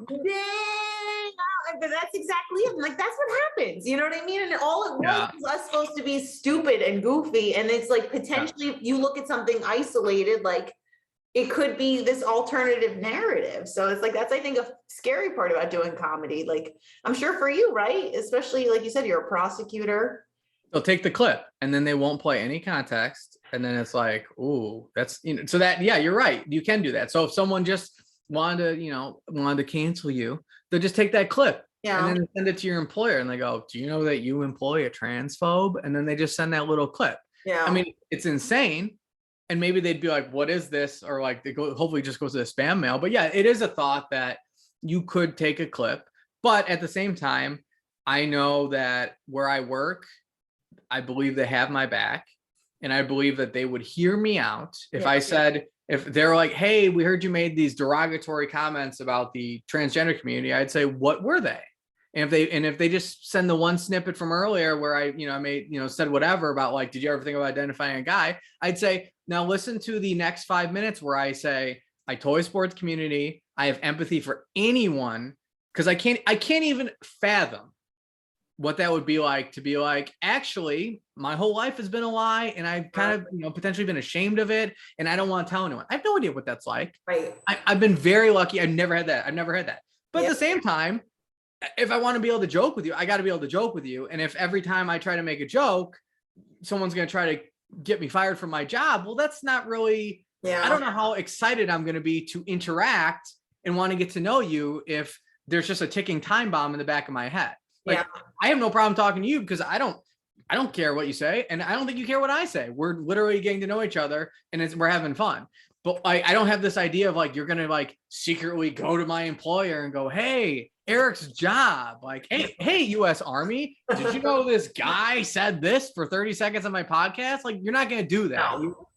dang, but that's exactly it. Like, that's what happens. You know what I mean? And all it was us supposed to be stupid and goofy. And it's like, potentially, if you look at something isolated, like, it could be this alternative narrative. So it's like, that's, I think, a scary part about doing comedy. Like, I'm sure for you, right? Especially, like you said, you're a prosecutor. They'll take the clip and then they won't play any context. And then it's like, ooh, that's, so that, you're right. You can do that. So if someone just wanted to cancel you, they'll just take that clip and then send it to your employer. And they go, do you know that you employ a transphobe? And then they just send that little clip. Yeah. I mean, it's insane. And maybe they'd be like, what is this? Or like, hopefully just goes to the spam mail. But yeah, it is a thought that you could take a clip. But at the same time, I know that where I work, I believe they have my back. And I believe that they would hear me out. If they were like, hey, we heard you made these derogatory comments about the transgender community, I'd say, what were they? And if they just send the one snippet from earlier where I said whatever about, like, did you ever think about identifying a guy? I'd say, now listen to the next 5 minutes where I say, I toy sports community. I have empathy for anyone, because I can't even fathom what that would be like to be like, actually, my whole life has been a lie, and I've kind of, potentially been ashamed of it, and I don't want to tell anyone. I have no idea what that's like. Right. I've been very lucky. I've never had that. But at the same time, if I want to be able to joke with you, I got to be able to joke with you. And if every time I try to make a joke, someone's going to try to get me fired from my job, well, that's not really, I don't know how excited I'm going to be to interact and want to get to know you if there's just a ticking time bomb in the back of my head. Like, I have no problem talking to you because I don't care what you say. And I don't think you care what I say. We're literally getting to know each other, and we're having fun. But I don't have this idea of like, you're going to like secretly go to my employer and go, hey, Eric's job, like, hey, US Army, did you know this guy said this for 30 seconds on my podcast? Like, you're not going to do that. No.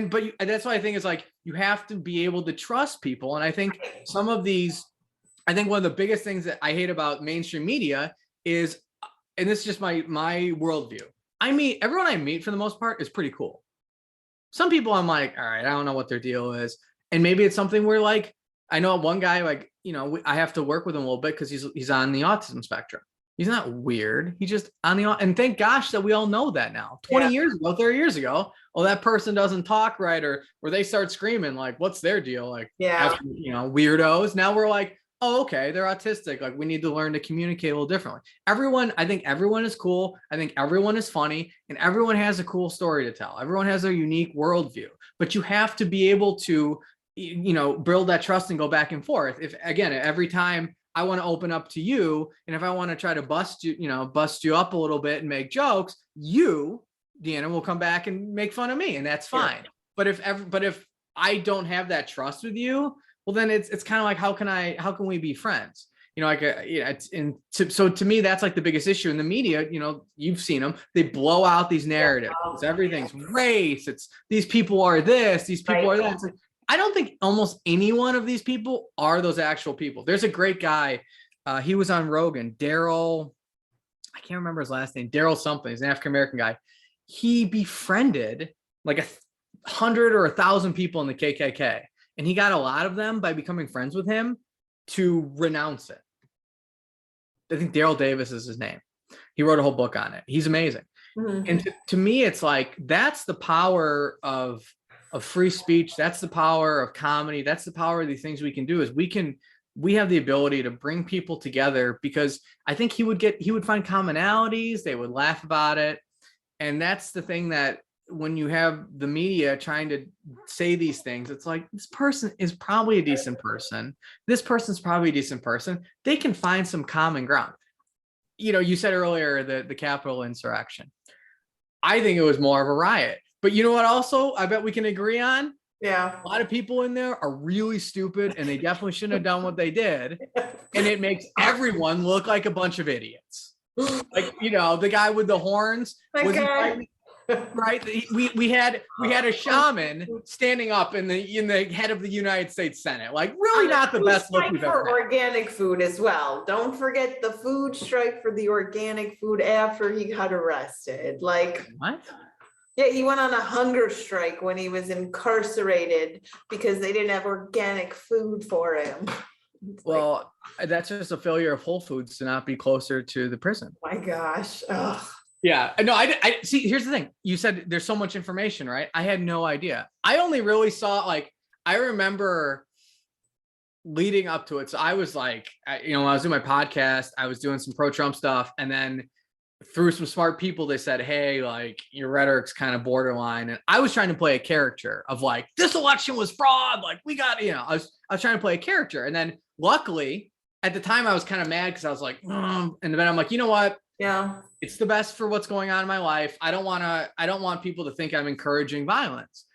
But that's why I think is like, you have to be able to trust people. And I think one of the biggest things that I hate about mainstream media is, and this is just my worldview, everyone I meet for the most part is pretty cool. Some people I'm like, all right, I don't know what their deal is. And maybe it's something where, like, I know one guy, like, I have to work with him a little bit because he's on the autism spectrum. He's not weird. He's just on and thank gosh that we all know that now. 20 years ago, 30 years ago, that person doesn't talk right, or they start screaming, like, what's their deal? Like, weirdos. Now we're like, oh, okay, they're autistic. Like, we need to learn to communicate a little differently. I think everyone is cool. I think everyone is funny, and everyone has a cool story to tell. Everyone has a unique worldview, but you have to be able to, build that trust and go back and forth. If, again, every time I want to open up to you. And if I want to try to bust you up a little bit and make jokes, you, Deanna, will come back and make fun of me, and that's fine. But if I don't have that trust with you, well, then it's kind of like, how can we be friends? So to me, that's like the biggest issue in the media. You've seen them, they blow out these narratives. Everything's race. It's these people are this, these people are that. It's like, I don't think almost any one of these people are those actual people. There's a great guy. He was on Rogan, Daryl. I can't remember his last name. Daryl something. He's an African-American guy. He befriended like 100 or 1,000 people in the KKK. And he got a lot of them by becoming friends with him to renounce it. I think Daryl Davis is his name. He wrote a whole book on it. He's amazing. Mm-hmm. And to me, it's like, that's the power of free speech. That's the power of comedy. That's the power of these things we can do, is we have the ability to bring people together, because I think he would find commonalities. They would laugh about it. And that's the thing, that when you have the media trying to say these things, it's like, this person is probably a decent person. This person's probably a decent person. They can find some common ground. You said earlier the Capitol insurrection. I think it was more of a riot. But you know what also I bet we can agree on? Yeah. A lot of people in there are really stupid, and they definitely shouldn't have done what they did. And it makes everyone look like a bunch of idiots. Like, the guy with the horns. Right, we had a shaman standing up in the head of the United States Senate, like, really not the best look we've ever had. Organic food as well. Don't forget the food strike for the organic food after he got arrested. Like, what? Yeah, he went on a hunger strike when he was incarcerated because they didn't have organic food for him. Well, that's just a failure of Whole Foods to not be closer to the prison. My gosh. Ugh. Yeah, no, I see. Here's the thing. You said there's so much information, right? I had no idea. I only really saw, like, I remember leading up to it. So I was like, when I was doing my podcast, I was doing some pro-Trump stuff. And then through some smart people, they said, hey, like, your rhetoric's kind of borderline. And I was trying to play a character of like, this election was fraud. Like, we got, I was trying to play a character. And then luckily at the time I was kind of mad because I was like, and then I'm like, you know what? Yeah. It's the best for what's going on in my life. I don't want people to think I'm encouraging violence.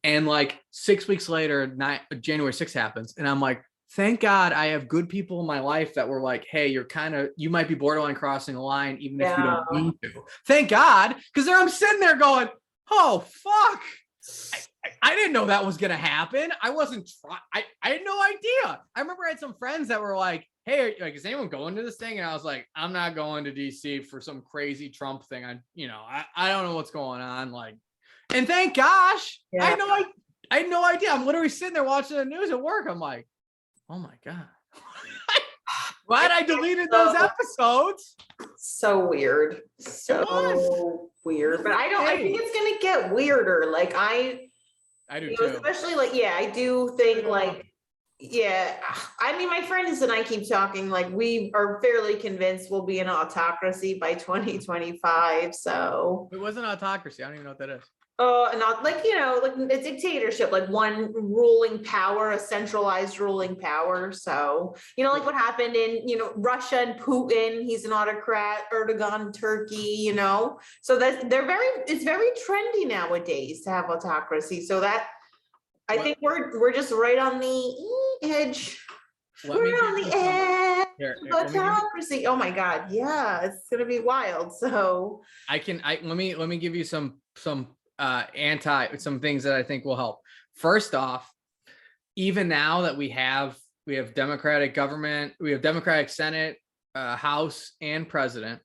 And like 6 weeks later, January 6th happens. And I'm like, thank God I have good people in my life that were like, hey, you might be borderline crossing a line, even if you don't mean to. Thank God. Because I'm sitting there going, oh, fuck. I didn't know that was going to happen. I had no idea. I remember I had some friends that were like, hey, like, is anyone going to this thing? And I was like, I'm not going to DC for some crazy Trump thing. I don't know what's going on. Like, and thank gosh, I had no idea. I'm literally sitting there watching the news at work. I'm like, oh my God. Glad I deleted those episodes. So weird. So weird. But I think it's gonna get weirder. Like I do too. Especially like, I do think like, I mean, my friends and I keep talking, like, we are fairly convinced we'll be an autocracy by 2025. So it was an autocracy. I don't even know what that is. Not like, like a dictatorship, like one ruling power, a centralized ruling power. So, like what happened in, Russia and Putin, he's an autocrat, Erdogan, Turkey, so that it's very trendy nowadays to have autocracy. So that, I think we're just right on the edge. We're on the edge of autocracy. Oh my God. Yeah. It's going to be wild. So let me give you some things that I think will help. First off, even now that we have Democratic government, we have Democratic Senate, House, and President,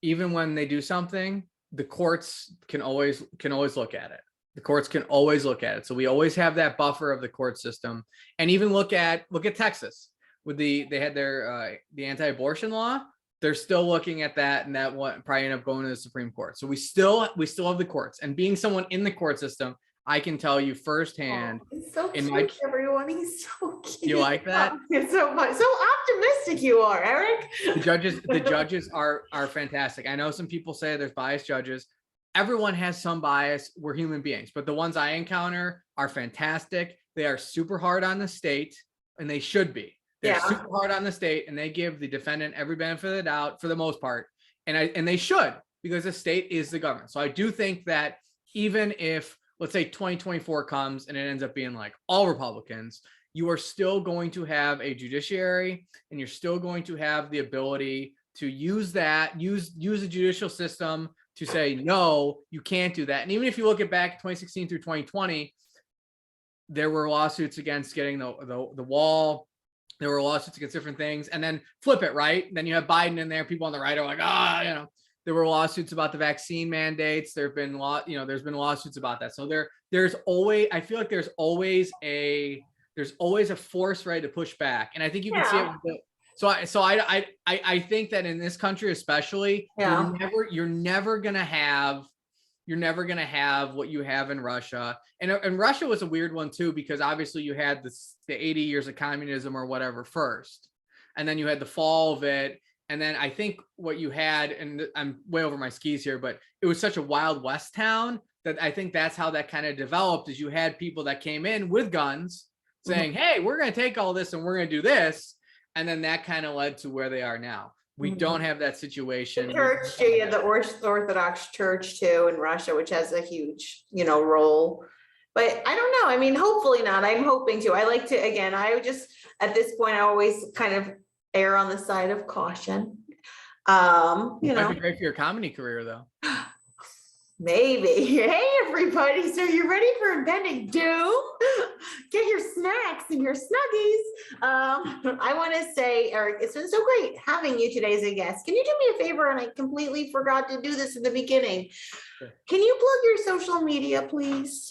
even when they do something, the courts can always look at it. The courts can always look at it. So we always have that buffer of the court system. And even look at Texas with they had their the anti-abortion law. They're still looking at that, and that one probably end up going to the Supreme Court. So we still have the courts. And being someone in the court system, I can tell you firsthand. He's so cute, everyone. He's so cute. You like that? It's so much. So optimistic you are, Eric. The judges are fantastic. I know some people say there's biased judges. Everyone has some bias. We're human beings, but the ones I encounter are fantastic. They are super hard on the state, and they should be. They're Yeah. super hard on the state, and they give the defendant every benefit of the doubt for the most part. And they should, because the state is the government. So I do think that even if, let's say 2024 comes and it ends up being like all Republicans, you are still going to have a judiciary, and you're still going to have the ability to use the judicial system to say, no, you can't do that. And even if you look at back 2016 through 2020, there were lawsuits against getting the wall. There were lawsuits against different things, and then flip it, right? Then you have Biden in there. People on the right are like, there were lawsuits about the vaccine mandates. There've been there's been lawsuits about that. So there's always, I feel like there's always a force ready to push back. And I think you can see it with the, I think that in this country, especially, you're never gonna have what you have in Russia. And Russia was a weird one too, because obviously you had the 80 years of communism or whatever first, and then you had the fall of it. And then I think what you had, and I'm way over my skis here, but it was such a Wild West town that I think that's how that kind of developed, is you had people that came in with guns saying, hey, we're going to take all this and we're going to do this. And then that kind of led to where they are now. We don't have that situation. The church, you have the Orthodox Church too in Russia, which has a huge, role. But I don't know. I mean, hopefully not. I'm hoping to. I like to, again, I would just, at this point, I always kind of err on the side of caution. Might be great for your comedy career, though. Maybe. Hey, everybody. So you're ready for impending doom? Get your snacks and your snuggies. I want to say, Eric, it's been so great having you today as a guest. Can you do me a favor? And I completely forgot to do this in the beginning. Sure. Can you plug your social media, please?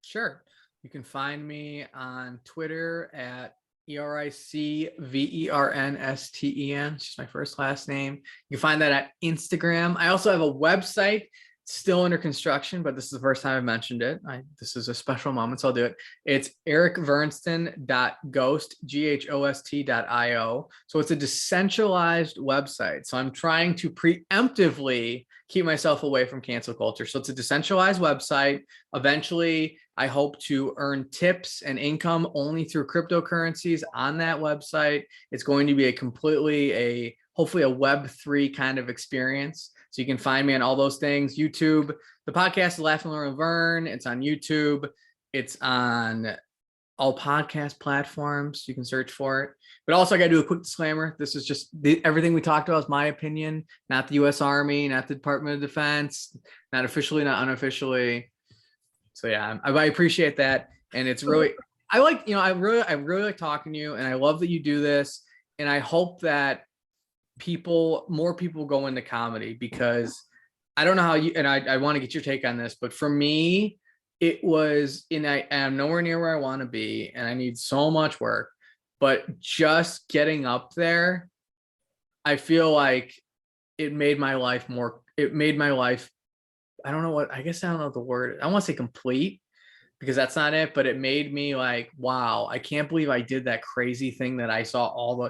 Sure. You can find me on Twitter at EricVernsten. It's just my first last name. You can find that at Instagram. I also have a website. Still under construction, but this is the first time I've mentioned it. This is a special moment, so I'll do it. It's ericvernsten.ghost.io. So it's a decentralized website. So I'm trying to preemptively keep myself away from cancel culture. So it's a decentralized website. Eventually, I hope to earn tips and income only through cryptocurrencies on that website. It's going to be hopefully a Web3 kind of experience. So you can find me on all those things. YouTube, the podcast is Laughing Lauren Vern. It's on YouTube. It's on all podcast platforms. You can search for it. But also, I got to do a quick disclaimer. This is just everything we talked about is my opinion, not the U.S. Army, not the Department of Defense, not officially, not unofficially. So yeah, I appreciate that, and it's really, I really like talking to you, and I love that you do this, and I hope that more people go into comedy, because I don't know how you, and I want to get your take on this, but for me, it was, I'm nowhere near where I want to be, and I need so much work, but just getting up there, I feel like it made my life I don't know the word. I don't want to say complete, because that's not it, but it made me like, wow, I can't believe I did that crazy thing that I saw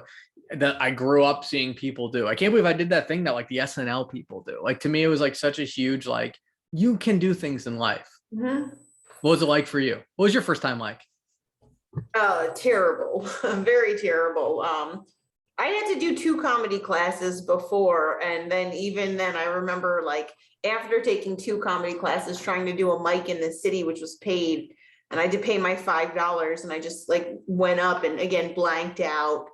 that I grew up seeing people do. I can't believe I did that thing that like the SNL people do. Like, to me, it was like such a huge, like, you can do things in life. Mm-hmm. What was it like for you? What was your first time like? Terrible. Very terrible. I had to do 2 comedy classes before. And then even then I remember, like, after taking 2 comedy classes, trying to do a mic in the city, which was paid, and I had to pay my $5, and I just like went up and again blanked out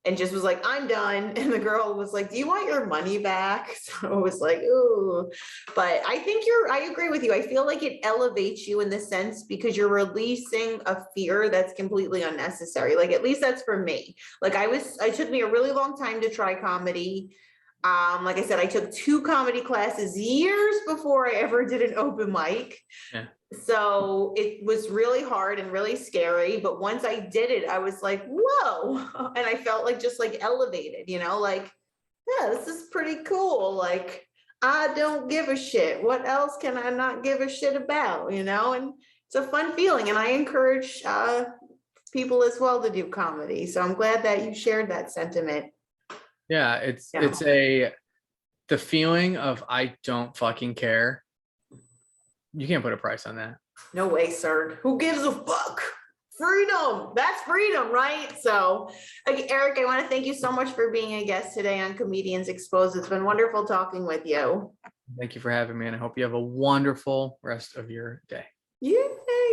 and just was like, I'm done. And the girl was like, do you want your money back? So I was like, ooh. But I think I agree with you. I feel like it elevates you in the sense, because you're releasing a fear that's completely unnecessary. Like, at least that's for me. Like, it took me a really long time to try comedy. Like I said, I took 2 comedy classes years before I ever did an open mic. Yeah. So it was really hard and really scary. But once I did it, I was like, whoa. And I felt like just like elevated, like, yeah, this is pretty cool. Like, I don't give a shit. What else can I not give a shit about, and it's a fun feeling. And I encourage people as well to do comedy. So I'm glad that you shared that sentiment. Yeah, it's the feeling of I don't fucking care. You can't put a price on that. No way, sir. Who gives a fuck? freedom. That's freedom, right? So, Eric, I want to thank you so much for being a guest today on Comedians Exposed. It's been wonderful talking with you. Thank you for having me, and I hope you have a wonderful rest of your day. Yay.